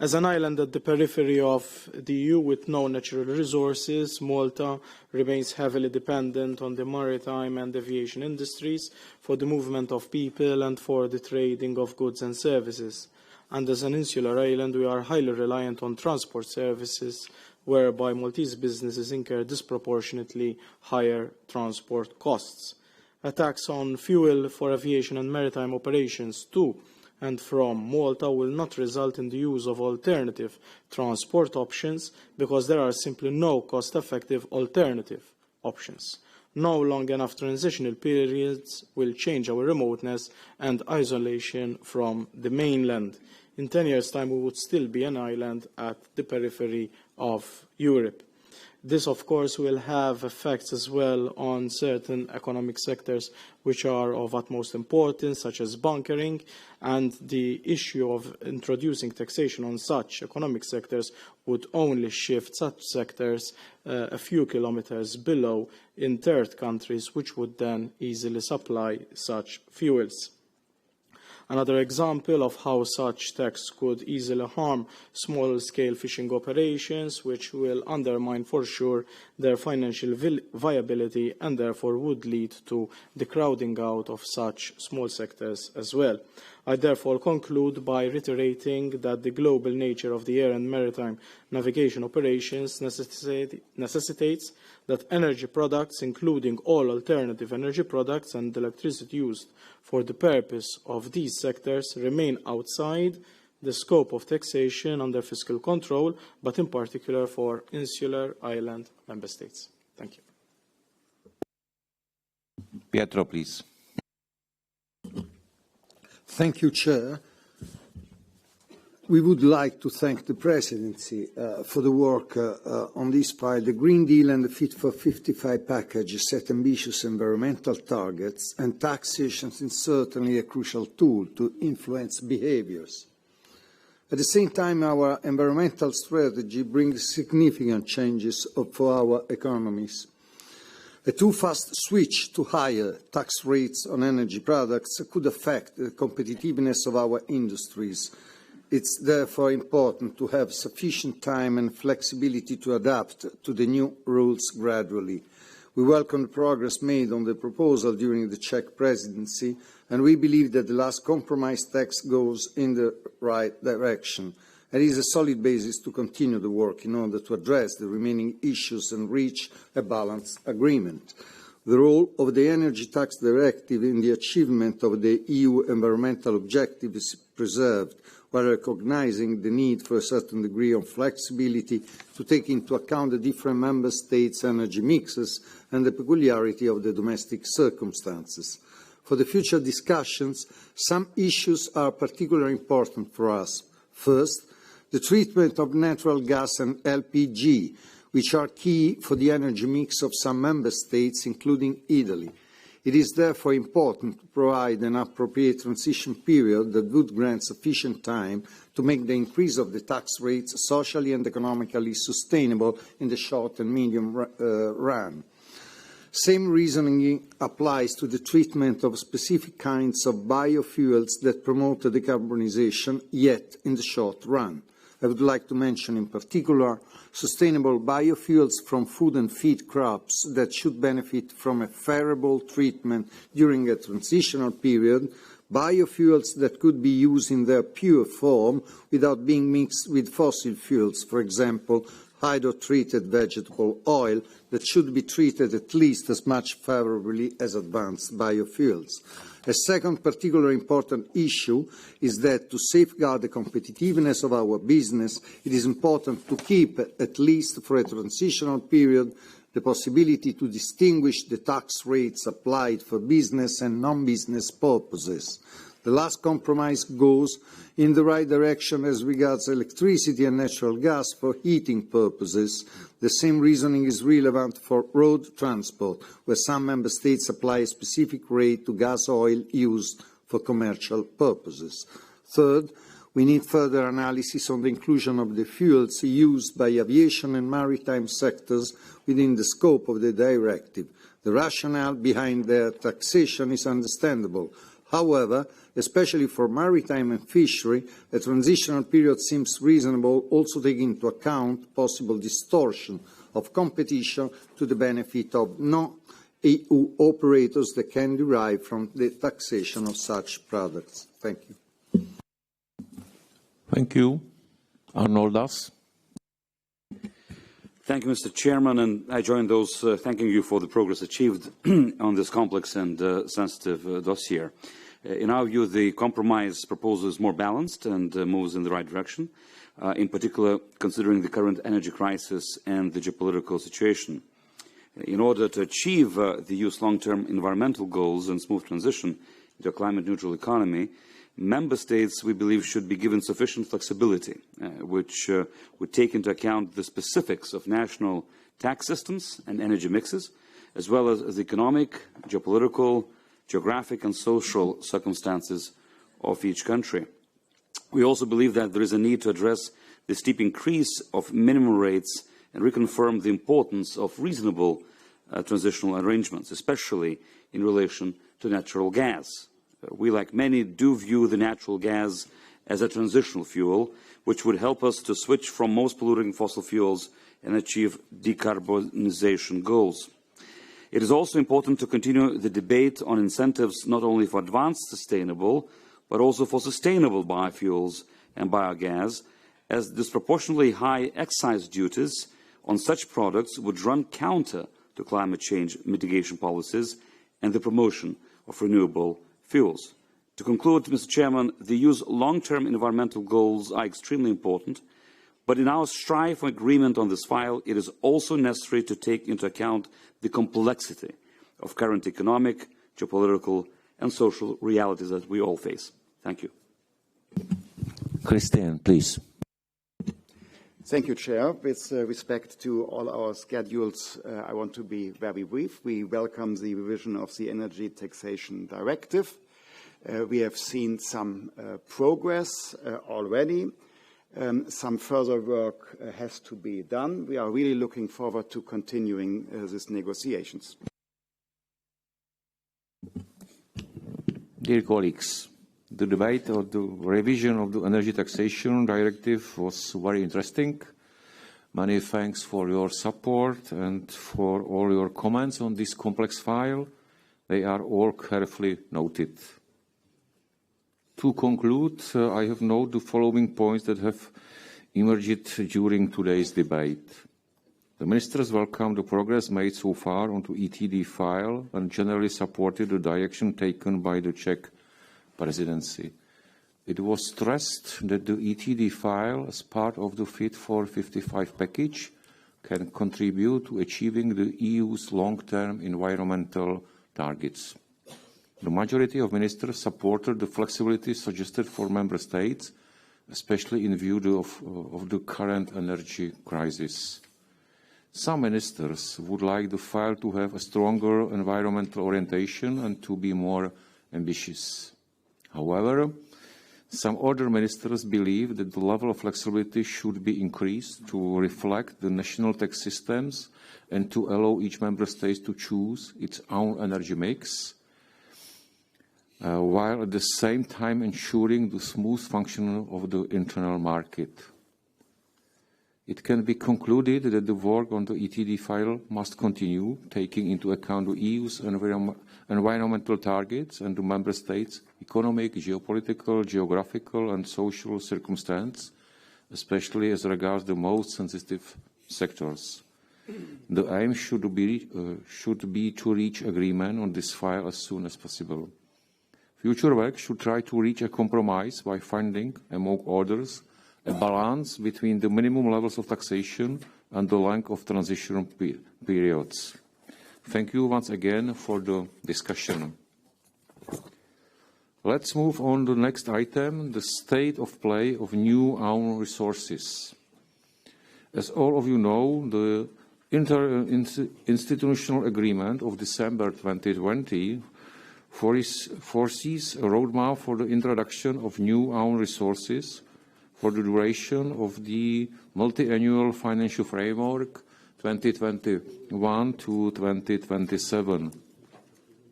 Speaker 18: As an island at the periphery of the EU with no natural resources, Malta remains heavily dependent on the maritime and aviation industries for the movement of people and for the trading of goods and services. And as an insular island, we are highly reliant on transport services, whereby Maltese businesses incur disproportionately higher transport costs. A tax on fuel for aviation and maritime operations to and from Malta will not result in the use of alternative transport options because there are simply no cost-effective alternative options. No long enough transitional periods will change our remoteness and isolation from the mainland. In 10 years' time, we would still be an island at the periphery of Europe. This, of course, will have effects as well on certain economic sectors which are of utmost importance, such as bunkering, and the issue of introducing taxation on such economic sectors would only shift such sectors a few kilometers below in third countries, which would then easily supply such fuels. Another example of how such tax could easily harm small-scale fishing operations, which will undermine for sure their financial viability and therefore would lead to the crowding out of such small sectors as well. I therefore conclude by reiterating that the global nature of the air and maritime navigation operations necessitates that energy products, including all alternative energy products and electricity used for the purpose of these sectors, remain outside the scope of taxation under fiscal control, but in particular for insular island member states. Thank you.
Speaker 2: Pietro, please.
Speaker 3: Thank you, Chair. We would like to thank the Presidency for the work on this file. The Green Deal and the Fit for 55 package set ambitious environmental targets, and taxation is certainly a crucial tool to influence behaviours. At the same time, our environmental strategy brings significant changes for our economies. A too fast switch to higher tax rates on energy products could affect the competitiveness of our industries. It's therefore important to have sufficient time and flexibility to adapt to the new rules gradually. We welcome the progress made on the proposal during the Czech presidency, and we believe that the last compromise text goes in the right direction. It is a solid basis to continue the work in order to address the remaining issues and reach a balanced agreement. The role of the Energy Tax Directive in the achievement of the EU environmental objective is preserved, while recognising the need for a certain degree of flexibility to take into account the different member states' energy mixes and the peculiarity of the domestic circumstances. For the future discussions, some issues are particularly important for us. First, the treatment of natural gas and LPG, which are key for the energy mix of some member states, including Italy. It is therefore important to provide an appropriate transition period that would grant sufficient time to make the increase of the tax rates socially and economically sustainable in the short and medium run. Same reasoning applies to the treatment of specific kinds of biofuels that promote decarbonization, yet in the short run. I would like to mention in particular sustainable biofuels from food and feed crops that should benefit from a favourable treatment during a transitional period, biofuels that could be used in their pure form without being mixed with fossil fuels, for example, hydro-treated vegetable oil that should be treated at least as much favourably as advanced biofuels. A second particularly important issue is that to safeguard the competitiveness of our business, it is important to keep, at least for a transitional period, the possibility to distinguish the tax rates applied for business and non-business purposes. The last compromise goes in the right direction as regards electricity and natural gas for heating purposes. The same reasoning is relevant for road transport, where some member states apply a specific rate to gas oil used for commercial purposes. Third, we need further analysis on the inclusion of the fuels used by aviation and maritime sectors within the scope of the directive. The rationale behind their taxation is understandable. However, especially for maritime and fishery, a transitional period seems reasonable, also taking into account possible distortion of competition to the benefit of non-EU operators that can derive from the taxation of such products. Thank you.
Speaker 2: Thank you. Arnoldas.
Speaker 5: Thank you, Mr. Chairman, and I join those thanking you for the progress achieved on this complex and sensitive dossier. In our view, the compromise proposal is more balanced and moves in the right direction, in particular considering the current energy crisis and the geopolitical situation. In order to achieve the EU's long-term environmental goals and smooth transition into a climate-neutral economy, Member States, we believe, should be given sufficient flexibility, which would take into account the specifics of national tax systems and energy mixes, as well as the economic, geopolitical, geographic and social circumstances of each country. We also believe that there is a need to address the steep increase of minimum rates and reconfirm the importance of reasonable transitional arrangements, especially in relation to natural gas. We, like many, do view the natural gas as a transitional fuel, which would help us to switch from most polluting fossil fuels and achieve decarbonization goals. It is also important to continue the debate on incentives not only for advanced sustainable, but also for sustainable biofuels and biogas, as disproportionately high excise duties on such products would run counter to climate change mitigation policies and the promotion of renewable fuels. To conclude, Mr. Chairman, the EU's long-term environmental goals are extremely important, but in our strive for agreement on this file, it is also necessary to take into account the complexity of current economic, geopolitical and social realities that we all face. Thank you.
Speaker 2: Christian, please.
Speaker 6: Thank you, Chair. With respect to all our schedules, I want to be very brief. We welcome the revision of the Energy Taxation Directive. We have seen some progress already. Some further work has to be done. We are really looking forward to continuing these negotiations.
Speaker 2: Dear colleagues, the debate on the revision of the Energy Taxation Directive was very interesting. Many thanks for your support and for all your comments on this complex file. They are all carefully noted. To conclude, I have noted the following points that have emerged during today's debate. The ministers welcomed the progress made so far on the ETD file and generally supported the direction taken by the Czech presidency. It was stressed that the ETD file, as part of the Fit for 55 package, can contribute to achieving the EU's long-term environmental targets. The majority of ministers supported the flexibility suggested for member states, especially in view of the current energy crisis. Some ministers would like the file to have a stronger environmental orientation and to be more ambitious. However, some other ministers believe that the level of flexibility should be increased to reflect the national tax systems and to allow each member state to choose its own energy mix, while at the same time ensuring the smooth functioning of the internal market. it can be concluded that the work on the ETD file must continue, taking into account the EU's environmental targets and the Member States' economic, geopolitical, geographical and social circumstances, especially as regards the most sensitive sectors. The aim should be to reach agreement on this file as soon as possible. Future work should try to reach a compromise by finding, among others, a balance between the minimum levels of taxation and the length of transition periods. Thank you once again for the discussion. Let's move on to the next item, the state of play of new own resources. As all of you know, the interinstitutional agreement of December 2020 foresees a roadmap for the introduction of new own resources for the duration of the multi-annual financial framework 2021 to 2027.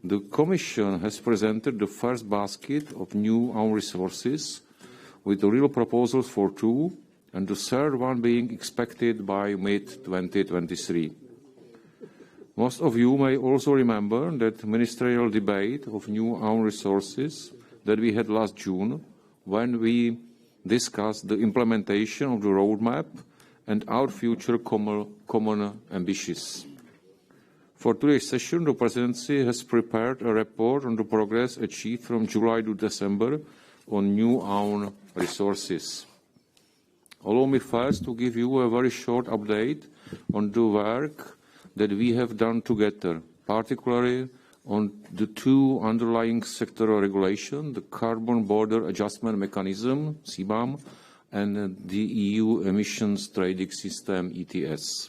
Speaker 2: The Commission has presented the first basket of new own resources with the real proposals for two, and the third one being expected by mid-2023. Most of you may also remember that ministerial debate of new own resources that we had last June, when we discussed the implementation of the roadmap and our future common ambitions. For today's session, the Presidency has prepared a report on the progress achieved from July to December on new own resources. Allow me first to give you a very short update on the work that we have done together, particularly on the two underlying sectoral regulations, the Carbon Border Adjustment Mechanism, CBAM, and the EU Emissions Trading System, ETS.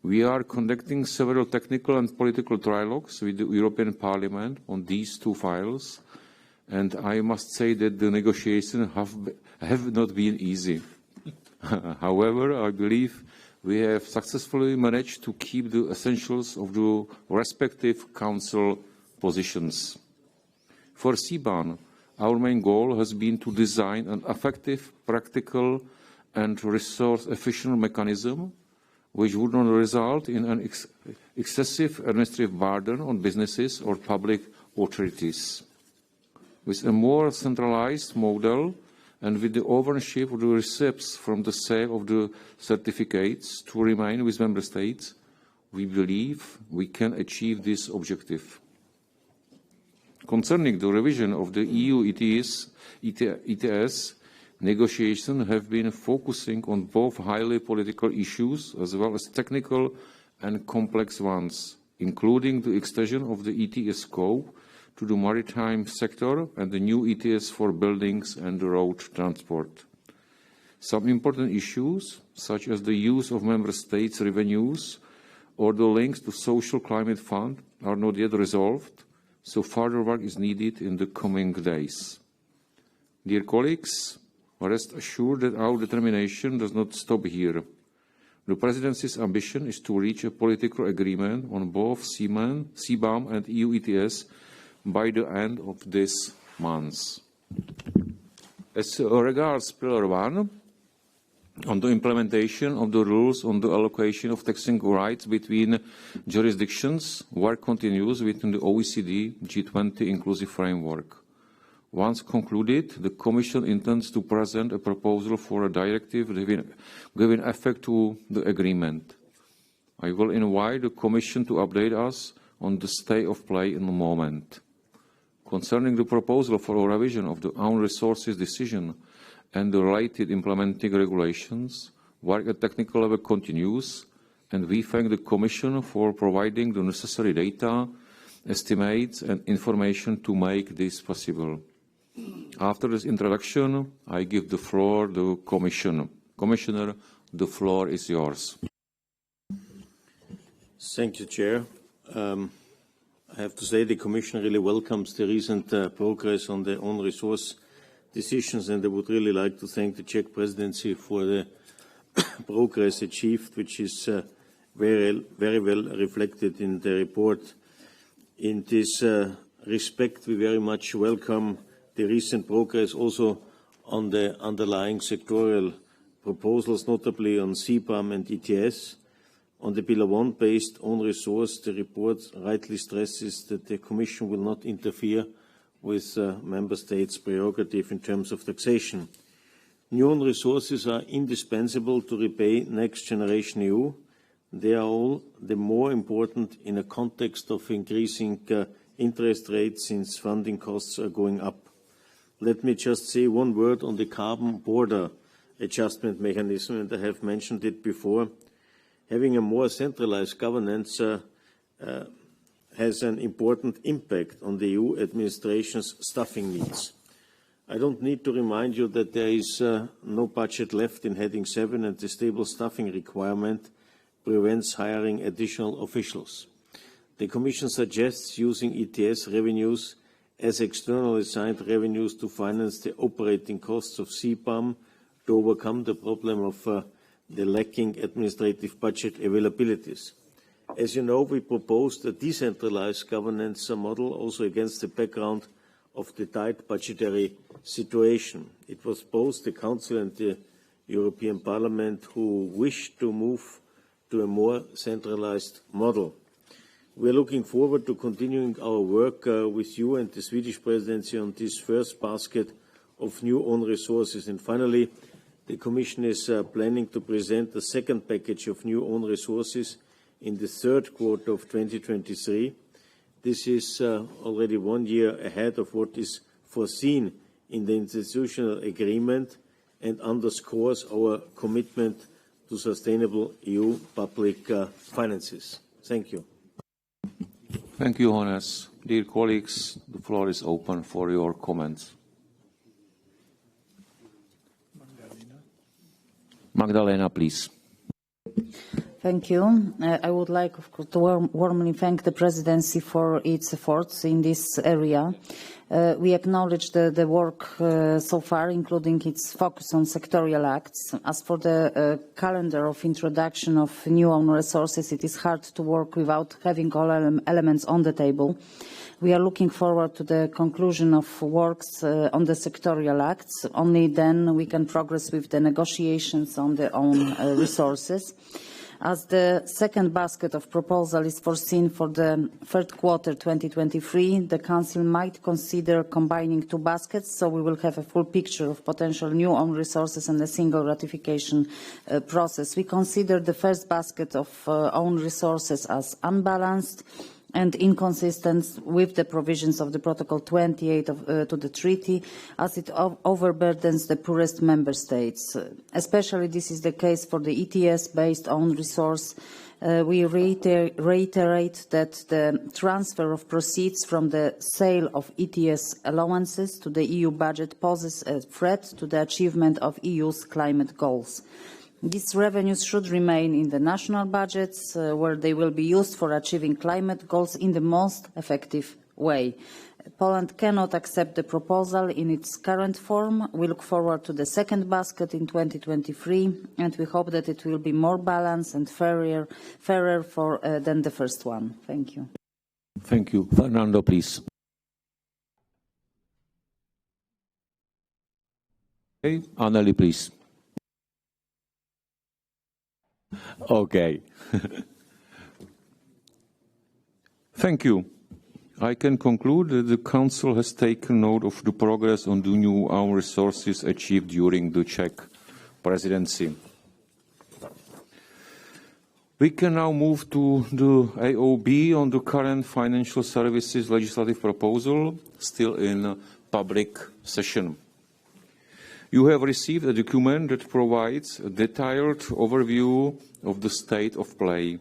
Speaker 2: We are conducting several technical and political trilogues with the European Parliament on these two files, and I must say that the negotiations have not been easy. However, I believe we have successfully managed to keep the essentials of the respective Council positions. For CBAM, our main goal has been to design an effective, practical and resource-efficient mechanism which would not result in an excessive administrative burden on businesses or public authorities. With a more centralized model and with the ownership of the receipts from the sale of the certificates to remain with Member States, we believe we can achieve this objective. Concerning the revision of the EU ETS, negotiations have been focusing on both highly political issues as well as technical and complex ones, including the extension of the ETS scope to the maritime sector and the new ETS for buildings and road transport. Some important issues, such as the use of Member States' revenues or the links to Social Climate Fund, are not yet resolved, so further work is needed in the coming days. Dear colleagues, rest assured that our determination does not stop here. The Presidency's ambition is to reach a political agreement on both CBAM and EU ETS by the end of this month. As regards Pillar 1, on the implementation of the rules on the allocation of taxing rights between jurisdictions, work continues within the OECD G20 inclusive framework. Once concluded, the Commission intends to present a proposal for a directive giving effect to the agreement. I will invite the Commission to update us on the state of play in a moment. Concerning the proposal for a revision of the own resources decision and the related implementing regulations, work at technical level continues, and we thank the Commission for providing the necessary data, estimates and information to make this possible. After this introduction, I give the floor to the Commission. Commissioner, the floor is yours.
Speaker 7: Thank you, Chair. I have to say the Commission really welcomes the recent progress on the own resource decisions, and I would really like to thank the Czech Presidency for the progress achieved, which is very well reflected in the report. In this respect, we very much welcome the recent progress also on the underlying sectoral proposals, notably on CBAM and ETS. On the Pillar 1 based own resource, the report rightly stresses that the Commission will not interfere with Member States' prerogative in terms of taxation. New own resources are indispensable to repay Next Generation EU. They are all the more important in a context of increasing interest rates since funding costs are going up. Let me just say one word on the carbon border adjustment mechanism, and I have mentioned it before. Having a more centralized governance has an important impact on the EU administration's staffing needs. I don't need to remind you that there is no budget left in Heading 7, and the stable staffing requirement prevents hiring additional officials. The Commission suggests using ETS revenues as externally assigned revenues to finance the operating costs of CBAM to overcome the problem of the lacking administrative budget availabilities. As you know, we proposed a decentralized governance model also against the background of the tight budgetary situation. It was both the Council and the European Parliament who wished to move to a more centralized model. We are looking forward to continuing our work with you and the Swedish Presidency on this first basket of new own resources. And finally, the Commission is planning to present the second package of new own resources in the third quarter of 2023. This is already 1 year ahead of what is foreseen in the institutional agreement and underscores our commitment to sustainable EU public finances. Thank you.
Speaker 2: Thank you, Hannes. Dear colleagues, the floor is open for your comments. Magdalena, please.
Speaker 8: Thank you. I would like, of course, to warmly thank the Presidency for its efforts in this area. We acknowledge the work so far, including its focus on sectorial acts. As for the calendar of introduction of new own resources, it is hard to work without having all elements on the table. We are looking forward to the conclusion of works on the sectorial acts. Only then we can progress with the negotiations on the own resources. As the second basket of proposal is foreseen for the third quarter 2023, the Council might consider combining two baskets, so we will have a full picture of potential new own resources and a single ratification process. We consider the first basket of own resources as unbalanced and inconsistent with the provisions of the Protocol 28 to the treaty, as it overburdens the poorest member states. Especially this is the case for the ETS-based own resource. We reiterate that the transfer of proceeds from the sale of ETS allowances to the EU budget poses a threat to the achievement of EU's climate goals. These revenues should remain in the national budgets, where they will be used for achieving climate goals in the most effective way. Poland cannot accept the proposal in its current form. We look forward to the second basket in 2023, and we hope that it will be more balanced and fairer than the first one. Thank you.
Speaker 2: Thank you. Fernando, please. Okay. Anneli, please. Okay. Thank you. I can conclude that the Council has taken note of the progress on the new own resources achieved during the Czech presidency. We can now move to the AOB on the current financial services legislative proposal, still in public session. You have received a document that provides a detailed overview of the state of play.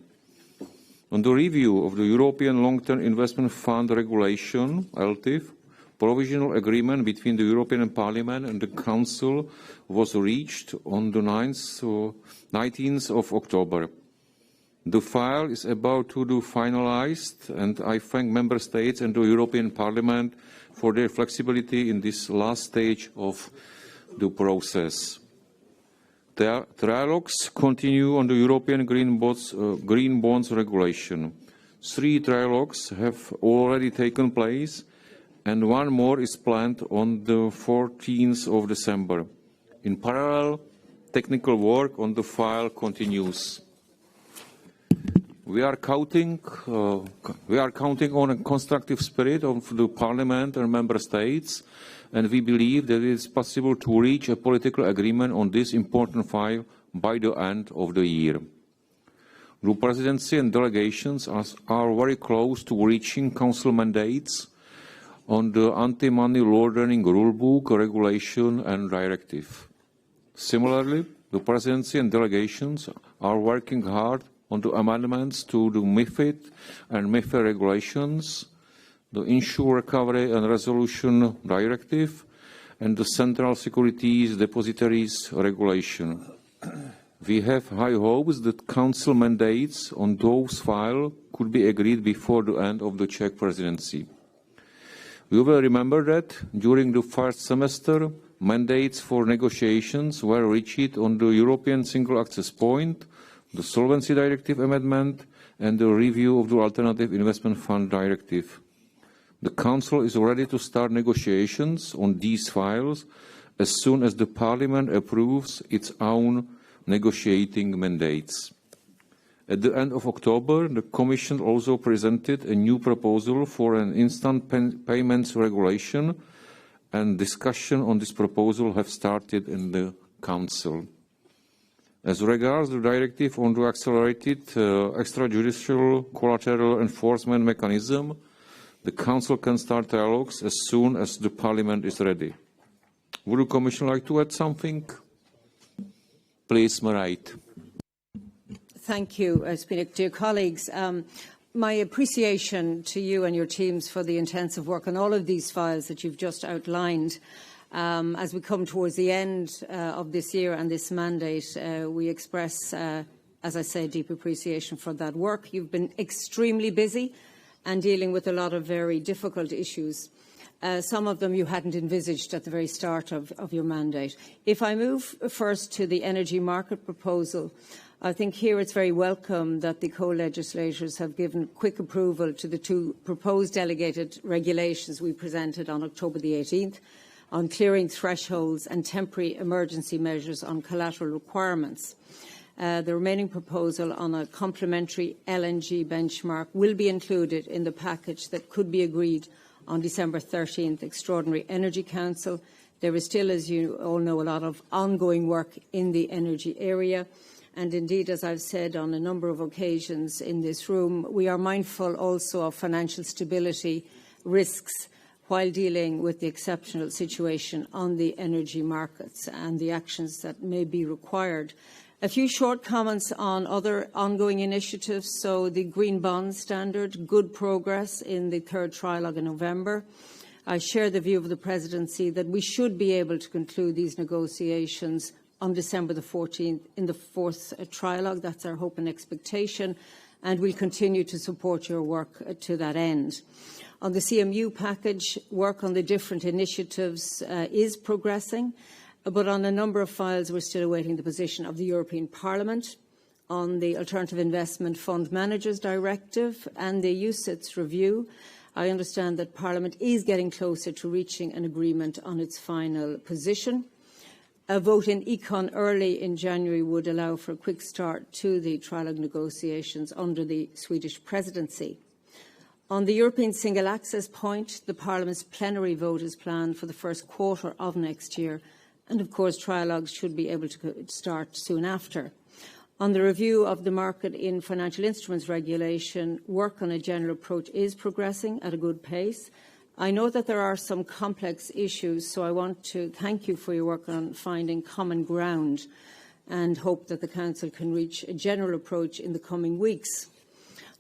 Speaker 2: On the review of the European Long-Term Investment Fund Regulation, LTIF, provisional agreement between the European Parliament and the Council was reached on the 19th of October. The file is about to be finalized, and I thank Member States and the European Parliament for their flexibility in this last stage of the process. The trialogues continue on the European Green Bonds Regulation. 3 trialogues have already taken place, and 1 more is planned on the 14th of December. In parallel, technical work on the file continues. We are counting on a constructive spirit of the Parliament and Member States, and we believe that it is possible to reach a political agreement on this important file by the end of the year. The Presidency and delegations are very close to reaching Council mandates on the anti-money laundering rulebook, regulation and directive. Similarly, the Presidency and delegations are working hard on the amendments to the MiFID and MiFIR regulations, the Insure Recovery and Resolution Directive, and the Central Securities Depositories Regulation. We have high hopes that Council mandates on those files could be agreed before the end of the Czech presidency. You will remember that during the first semester, mandates for negotiations were reached on the European Single Access Point, the Solvency Directive amendment, and the review of the Alternative Investment Fund Directive. The Council is ready to start negotiations on these files as soon as the Parliament approves its own negotiating mandates. At the end of October, the Commission also presented a new proposal for an instant payments regulation, and discussion on this proposal have started in the Council. As regards the directive on the accelerated extrajudicial collateral enforcement mechanism, the Council can start dialogues as soon as the Parliament is ready. Would the Commission like to add something? Please, Marit.
Speaker 13: Thank you, Spinek. Dear colleagues, my appreciation to you and your teams for the intensive work on all of these files that you've just outlined. As we come towards the end of this year and this mandate, we express, as I say, deep appreciation for that work. You've been extremely busy and dealing with a lot of very difficult issues. Some of them you hadn't envisaged at the very start of your mandate. If I move first to the energy market proposal, I think here it's very welcome that the co-legislators have given quick approval to the two proposed delegated regulations we presented on October the 18th on clearing thresholds and temporary emergency measures on collateral requirements. The remaining proposal on a complementary LNG benchmark will be included in the package that could be agreed on December 13th Extraordinary Energy Council. There is still, as you all know, a lot of ongoing work in the energy area. And indeed, as I've said on a number of occasions in this room, we are mindful also of financial stability risks while dealing with the exceptional situation on the energy markets and the actions that may be required. A few short comments on other ongoing initiatives. So the Green Bond Standard, good progress in the third trilogue in November. I share the view of the Presidency that we should be able to conclude these negotiations on December the 14th in the fourth trilogue. That's our hope and expectation, and we'll continue to support your work to that end. On the CMU package, work on the different initiatives is progressing, but on a number of files we're still awaiting the position of the European Parliament on the Alternative Investment Fund Managers Directive and the UCITS review. I understand that Parliament is getting closer to reaching an agreement on its final position. A vote in Econ early in January would allow for a quick start to the trilogue negotiations under the Swedish presidency. On the European Single Access Point, the Parliament's plenary vote is planned for the first quarter of next year, and of course trilogues should be able to start soon after. On the review of the market in financial instruments regulation, work on a general approach is progressing at a good pace. I know that there are some complex issues, so I want to thank you for your work on finding common ground and hope that the Council can reach a general approach in the coming weeks.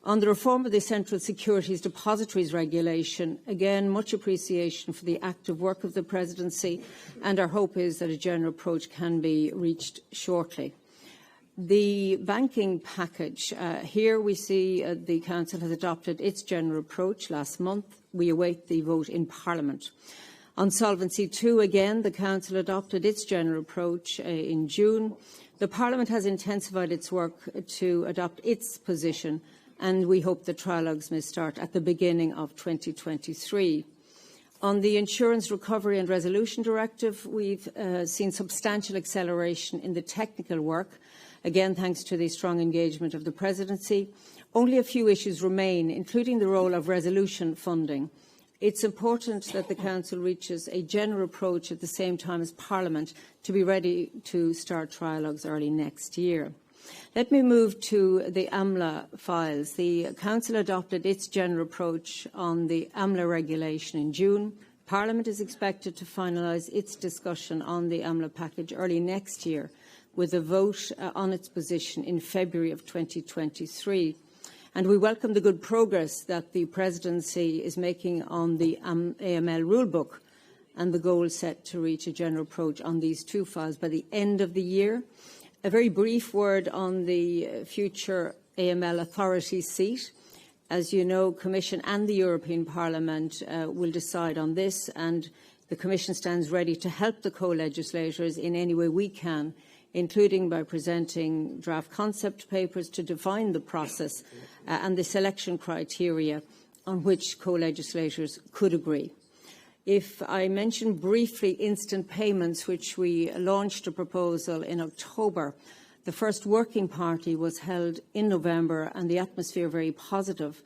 Speaker 13: On the reform of the Central Securities Depositories Regulation, again, much appreciation for the active work of the Presidency, and our hope is that a general approach can be reached shortly. The banking package, here we see the Council has adopted its general approach last month. We await the vote in Parliament. On Solvency II, again, the Council adopted its general approach in June. The Parliament has intensified its work to adopt its position, and we hope the trilogues may start at the beginning of 2023.
Speaker 9: On the Insurance Recovery and Resolution Directive, we've seen substantial acceleration in the technical work, again thanks to the strong engagement of the Presidency. Only a few issues remain, including the role of resolution funding. It's important that the Council reaches a general approach at the same time as Parliament to be ready to start trialogues early next year. Let me move to the AMLA files. The Council adopted its general approach on the AMLA regulation in June. Parliament is expected to finalise its discussion on the AMLA package early next year, with a vote on its position in February of 2023. And we welcome the good progress that the Presidency is making on the AML rulebook and the goal set to reach a general approach on these two files by the end of the year. A very brief word on the future AML authority seat. As you know, Commission and the European Parliament will decide on this, and the Commission stands ready to help the co-legislators in any way we can, including by presenting draft concept papers to define the process and the selection criteria on which co-legislators could agree. If I mention briefly instant payments, which we launched a proposal in October, the first working party was held in November and the atmosphere very positive.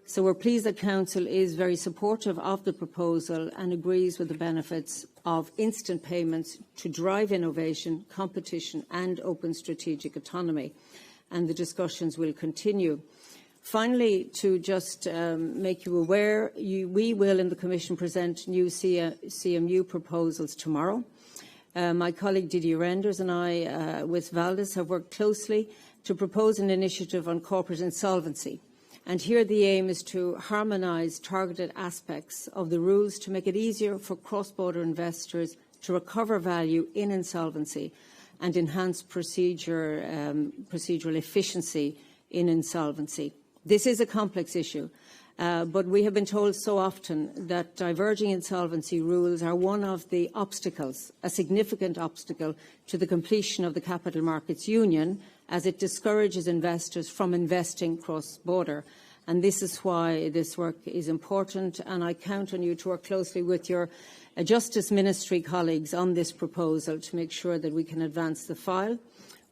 Speaker 9: So we're pleased that Council is very supportive of the proposal and agrees with the benefits of instant payments to drive innovation, competition and open strategic autonomy. And the discussions will continue. Finally, to just make you aware, we will in the Commission present new CMU proposals tomorrow. My colleague Didier Reynders and I, with Valdis, have worked closely to propose an initiative on corporate insolvency. And here the aim is to harmonise targeted aspects of the rules to make it easier for cross-border investors to recover value in insolvency and enhance procedural efficiency in insolvency. This is a complex issue, but we have been told so often that diverging insolvency rules are one of the obstacles, a significant obstacle to the completion of the Capital Markets Union, as it discourages investors from investing cross-border. And this is why this work is important, and I count on you to work closely with your Justice Ministry colleagues on this proposal to make sure that we can advance the file.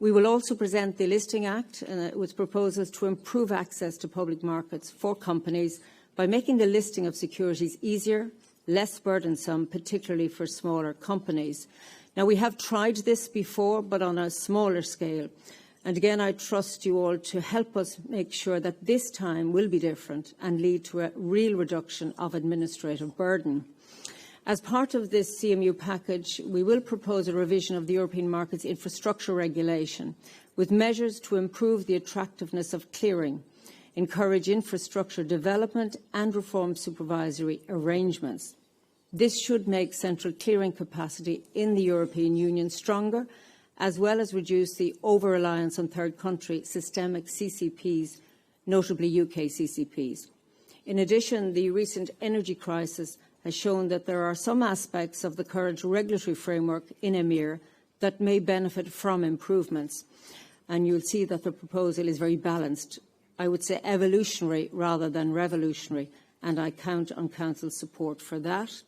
Speaker 9: We will also present the Listing Act with proposals to improve access to public markets for companies by making the listing of securities easier, less burdensome, particularly for smaller companies. Now, we have tried this before, but on a smaller scale. And again, I trust you all to help us make sure that this time will be different and lead to a real reduction of administrative burden. As part of this CMU package, we will propose a revision of the European Markets Infrastructure Regulation with measures to improve the attractiveness of clearing, encourage infrastructure development and reform supervisory arrangements. This should make central clearing capacity in the European Union stronger, as well as reduce the over-reliance on third-country systemic CCPs, notably UK CCPs. In addition, the recent energy crisis has shown that there are some aspects of the current regulatory framework in EMIR that may benefit from improvements. And you'll see that the proposal is very balanced. I would say evolutionary rather than revolutionary, and I count on Council's support for that.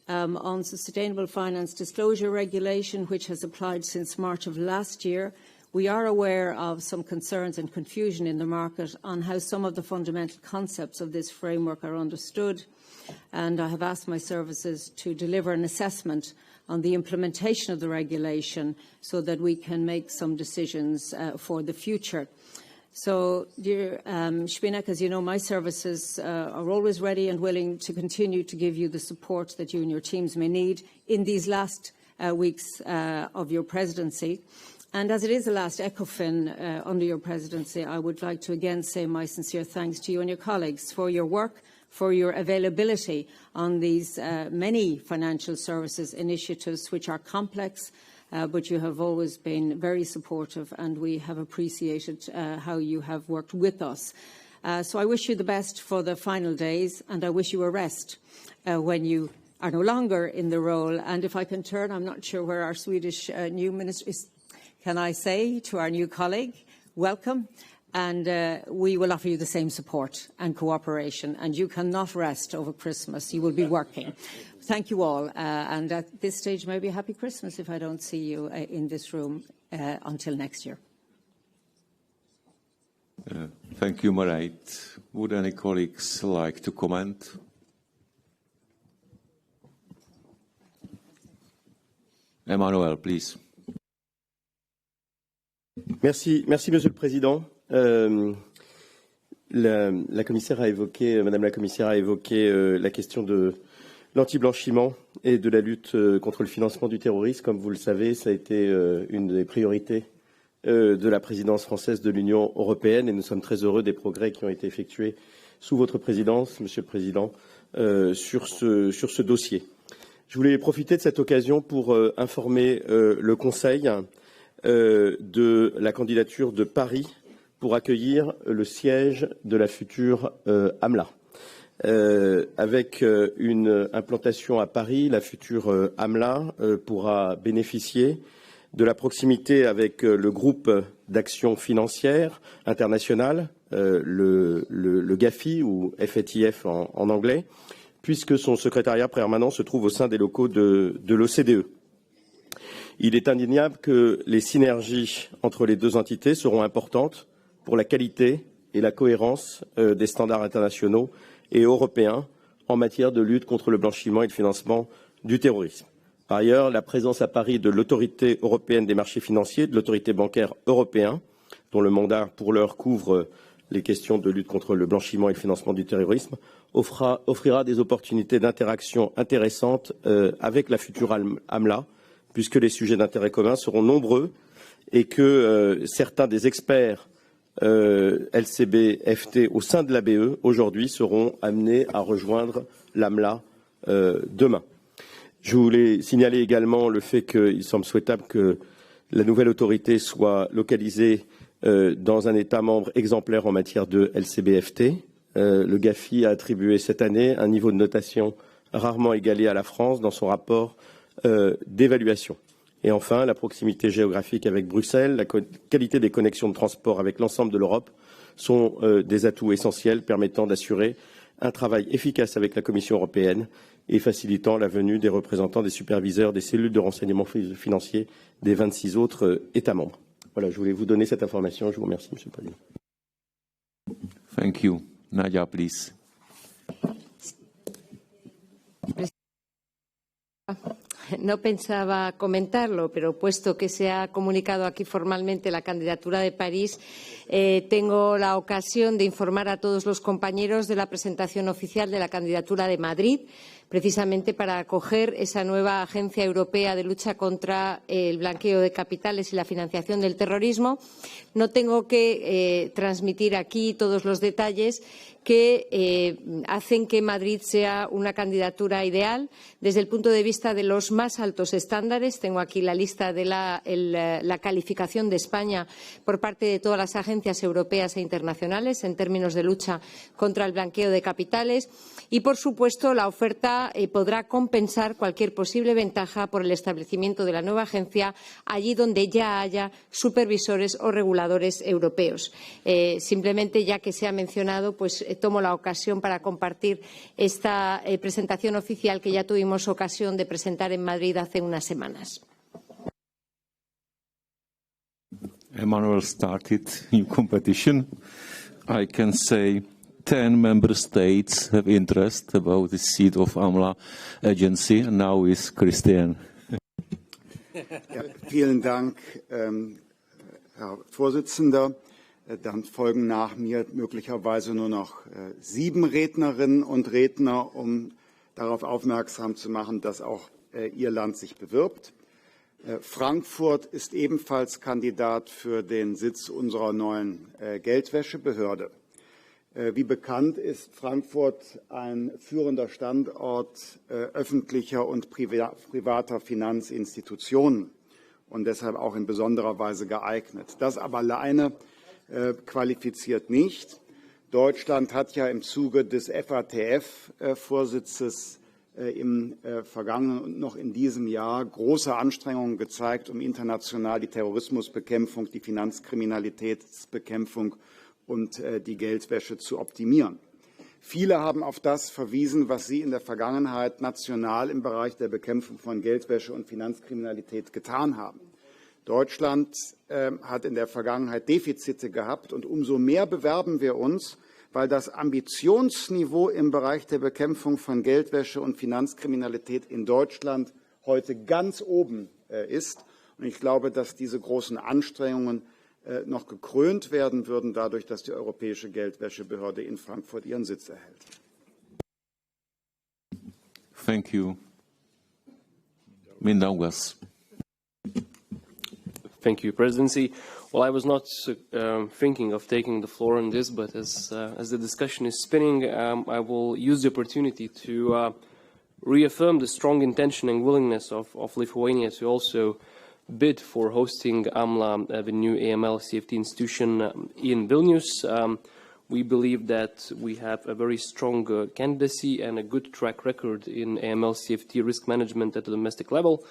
Speaker 9: On Sustainable Finance Disclosure Regulation, which has applied since March of last year, we are aware of some concerns and confusion in the market on how some of the fundamental concepts of this framework are understood, and I have asked my services to deliver an assessment on the implementation of the regulation so that we can make some decisions for the future. So, dear Spinak, as you know, my services are always ready and willing to continue to give you the support that you and your teams may need in these last weeks of your presidency. And as it is the last ECOFIN under your presidency, I would like to again say my sincere thanks to you and your colleagues for your work, for your availability on these many financial services initiatives, which are complex, but you have always been very supportive, and we have appreciated how you have worked with us. So I wish you the best for the final days, and I wish you a rest when you are no longer in the role. And if I can turn, I'm not sure where our Swedish new minister is, can I say to our new colleague, welcome. And we will offer you the same support and cooperation. And you cannot rest over Christmas. You will be working. Thank you all. And at this stage, maybe a happy Christmas if I don't see you in this room until next year.
Speaker 2: Thank you, Marit. Would any colleagues like to comment? Emmanuel, please.
Speaker 10: Merci, Monsieur le Président. La commissaire a évoqué, Madame la commissaire a évoqué la question de l'anti-blanchiment et de la lutte contre le financement du terrorisme. Comme vous le savez, ça a été une des priorités de la présidence française de l'Union européenne et nous sommes très heureux des progrès qui ont été effectués sous votre présidence, Monsieur le Président, sur ce dossier. Je voulais profiter de cette occasion pour informer le Conseil de la candidature de Paris pour accueillir le siège de la future AMLA. Avec une implantation à Paris, la future AMLA pourra bénéficier de la proximité avec le groupe d'action financière internationale, le GAFI ou FATF en anglais, puisque son secrétariat permanent se trouve au sein des locaux de l'OCDE. Il est indéniable que les synergies entre les deux entités seront importantes pour la qualité et la cohérence des standards internationaux et européens en matière de lutte contre le blanchiment et le financement du terrorisme. Par ailleurs, la présence à Paris de l'autorité européenne des marchés financiers, de l'autorité bancaire européenne, dont le mandat pour l'heure couvre les questions de lutte contre le blanchiment et le financement du terrorisme, offrira des opportunités d'interaction intéressantes avec la future AMLA, puisque les sujets d'intérêt commun seront nombreux et que certains des experts LCB-FT au sein de l'ABE aujourd'hui seront amenés à rejoindre l'AMLA demain. Je voulais signaler également le fait qu'il semble souhaitable que la nouvelle autorité soit localisée dans un État membre exemplaire en matière de LCB-FT. Le GAFI a attribué cette année un niveau de notation rarement égalé à la France dans son rapport d'évaluation. Et enfin, la proximité géographique avec Bruxelles, la qualité des connexions de transport avec l'ensemble de l'Europe sont des atouts essentiels permettant d'assurer un travail efficace avec la Commission européenne et facilitant la venue des représentants des superviseurs des cellules de renseignement financier des 26 autres États membres. Voilà, je voulais vous donner cette information. Je vous remercie, Monsieur le Président.
Speaker 2: Thank you. Nadia, please.
Speaker 11: No pensaba comentarlo, pero puesto que se ha comunicado aquí formalmente la candidatura de París, tengo la ocasión de informar a todos los compañeros de la presentación oficial de la candidatura de Madrid, precisamente para acoger esa nueva Agencia Europea de Lucha contra el Blanqueo de Capitales y la Financiación del Terrorismo. No tengo que transmitir aquí todos los detalles que hacen que Madrid sea una candidatura ideal desde el punto de vista de los más altos estándares. Tengo aquí la lista de la calificación de España por parte de todas las agencias europeas e internacionales en términos de lucha contra el blanqueo de capitales y, por supuesto, la oferta podrá compensar cualquier posible ventaja por el establecimiento de la nueva agencia allí donde ya haya supervisores o reguladores europeos. Simplemente, ya que se ha mencionado, pues tomo la ocasión para compartir esta presentación oficial que ya tuvimos ocasión de presentar en Madrid hace unas semanas.
Speaker 2: Emmanuel started new competition. I can say 10 member states have interest about the seat of AMLA agency, and now is Christian.
Speaker 6: Ja, vielen Dank, Herr Vorsitzender. Dann folgen nach mir möglicherweise nur noch 7 Rednerinnen und Redner, um darauf aufmerksam zu machen, dass auch Ihr Land sich bewirbt. Frankfurt ist ebenfalls Kandidat für den Sitz unserer neuen Geldwäschebehörde. Wie bekannt ist Frankfurt ein führender Standort öffentlicher und privater Finanzinstitutionen und deshalb auch in besonderer Weise geeignet. Das aber alleine qualifiziert nicht. Deutschland hat ja im Zuge des FATF-Vorsitzes im vergangenen und noch in diesem Jahr große Anstrengungen gezeigt, um international die Terrorismusbekämpfung, die Finanzkriminalitätsbekämpfung und die Geldwäsche zu optimieren. Viele haben auf das verwiesen, was Sie in der Vergangenheit national im Bereich der Bekämpfung von Geldwäsche und Finanzkriminalität getan haben. Deutschland hat in der Vergangenheit Defizite gehabt, und umso mehr bewerben wir uns, weil das Ambitionsniveau im Bereich der Bekämpfung von Geldwäsche und Finanzkriminalität in Deutschland heute ganz oben ist. Und ich glaube, dass diese großen Anstrengungen noch gekrönt werden würden, dadurch, dass die Europäische Geldwäschebehörde in Frankfurt ihren Sitz erhält.
Speaker 2: Thank you. Mindaugas.
Speaker 12: Thank you, Presidency. Well, I was not thinking of taking the floor on this, but as the discussion is spinning, I will use the opportunity to reaffirm the strong intention and willingness of Lithuania to also bid for hosting AMLA, the new AML CFT institution in Vilnius. We believe that we have a very strong candidacy and a good track record in AML CFT risk management at the domestic level.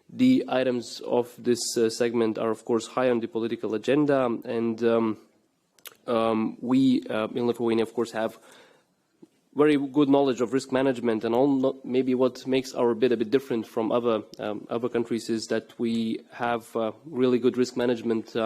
Speaker 12: The items of this segment are, of course, high on the political agenda, and we in Lithuania, of course, have very good knowledge of risk management, and maybe what makes our bid a bit different from other countries is that we have really good risk management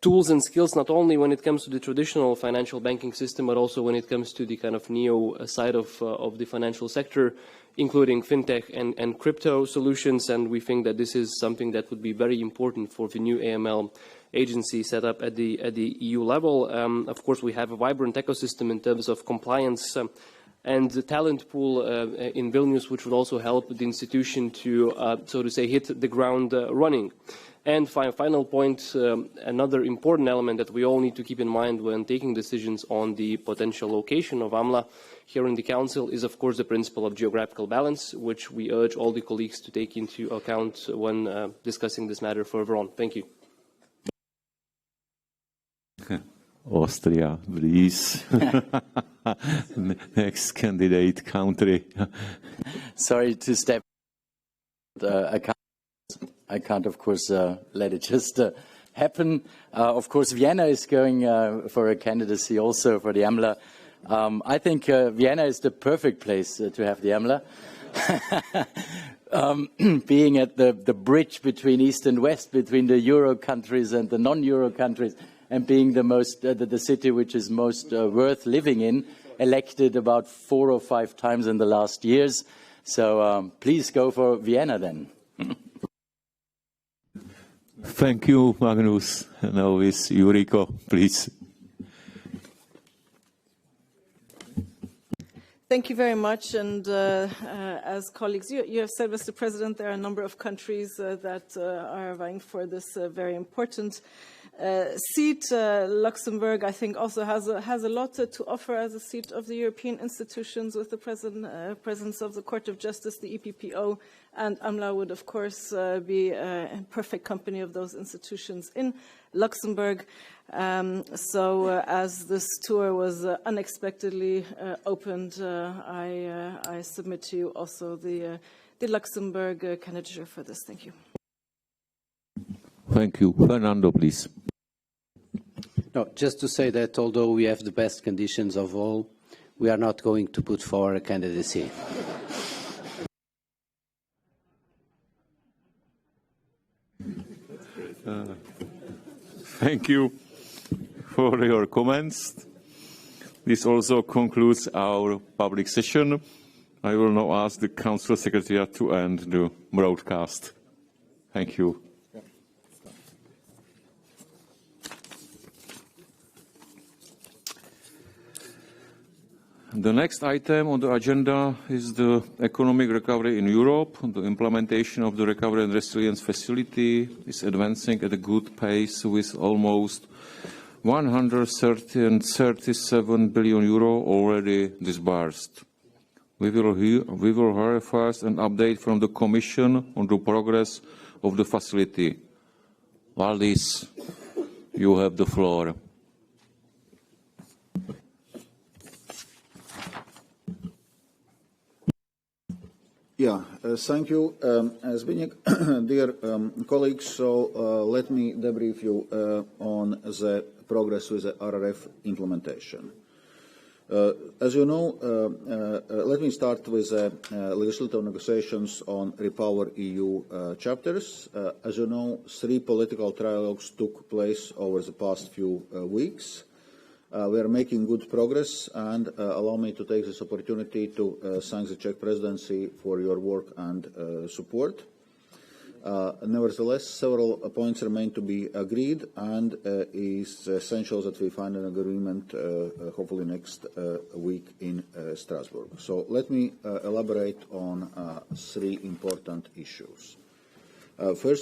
Speaker 12: tools and skills, not only when it comes to the traditional financial banking system, but also when it comes to the kind of neo side of the financial sector, including fintech and crypto solutions. And we think that this is something that would be very important for the new AML agency set up at the EU level. Of course, we have a vibrant ecosystem in terms of compliance and the talent pool in Vilnius, which would also help the institution to, so to say, hit the ground running. And final point, another important element that we all need to keep in mind when taking decisions on the potential location of AMLA here in the Council is, of course, the principle of geographical balance, which we urge all the colleagues to take into account when discussing this matter further on. Thank you.
Speaker 2: Austria, please. Next candidate country.
Speaker 14: Sorry to step. I can't, of course, let it just happen. Of course, Vienna is going for a candidacy also for the AMLA. I think Vienna is the perfect place to have the AMLA. Being at the bridge between East and West, between the Euro countries and the non-Euro countries, and being the city which is most worth living in, elected about 4 or 5 times in the last years. So please go for Vienna then.
Speaker 2: Thank you, Magnus. Now is Yuriko, please.
Speaker 22: Thank you very much. And as colleagues, you have said, Mr. President, there are a number of countries that are vying for this very important seat. Luxembourg, I think, also has a lot to offer as a seat of the European institutions with the presence of the Court of Justice, the EPPO, and AMLA would, of course, be in perfect company of those institutions in Luxembourg. So as this tour was unexpectedly opened, I submit to you also the Luxembourg candidature for this. Thank you.
Speaker 2: Thank you. Fernando, please.
Speaker 1: No, just to say that although we have the best conditions of all, we are not going to put forward a candidacy.
Speaker 2: Thank you for your comments. This also concludes our public session. I will now ask the Council Secretariat to end the broadcast. Thank you. The next item on the agenda is the economic recovery in Europe. The implementation of the Recovery and Resilience Facility is advancing at a good pace with almost 137 billion euro already disbursed. We will hear first an update from the Commission on the progress of the facility. Valdis, you have the floor.
Speaker 6: Thank you, Zbigniew. Dear colleagues, so let me debrief you on the progress with the RRF implementation. As you know, let me start with legislative negotiations on Repower EU chapters. As you know, 3 political trialogues took place over the past few weeks. We are making good progress, and allow me to take this opportunity to thank the Czech presidency for your work and support. Nevertheless, several points remain to be agreed, and it is essential that we find an agreement hopefully next week in Strasbourg. So let me elaborate on 3 important issues. First,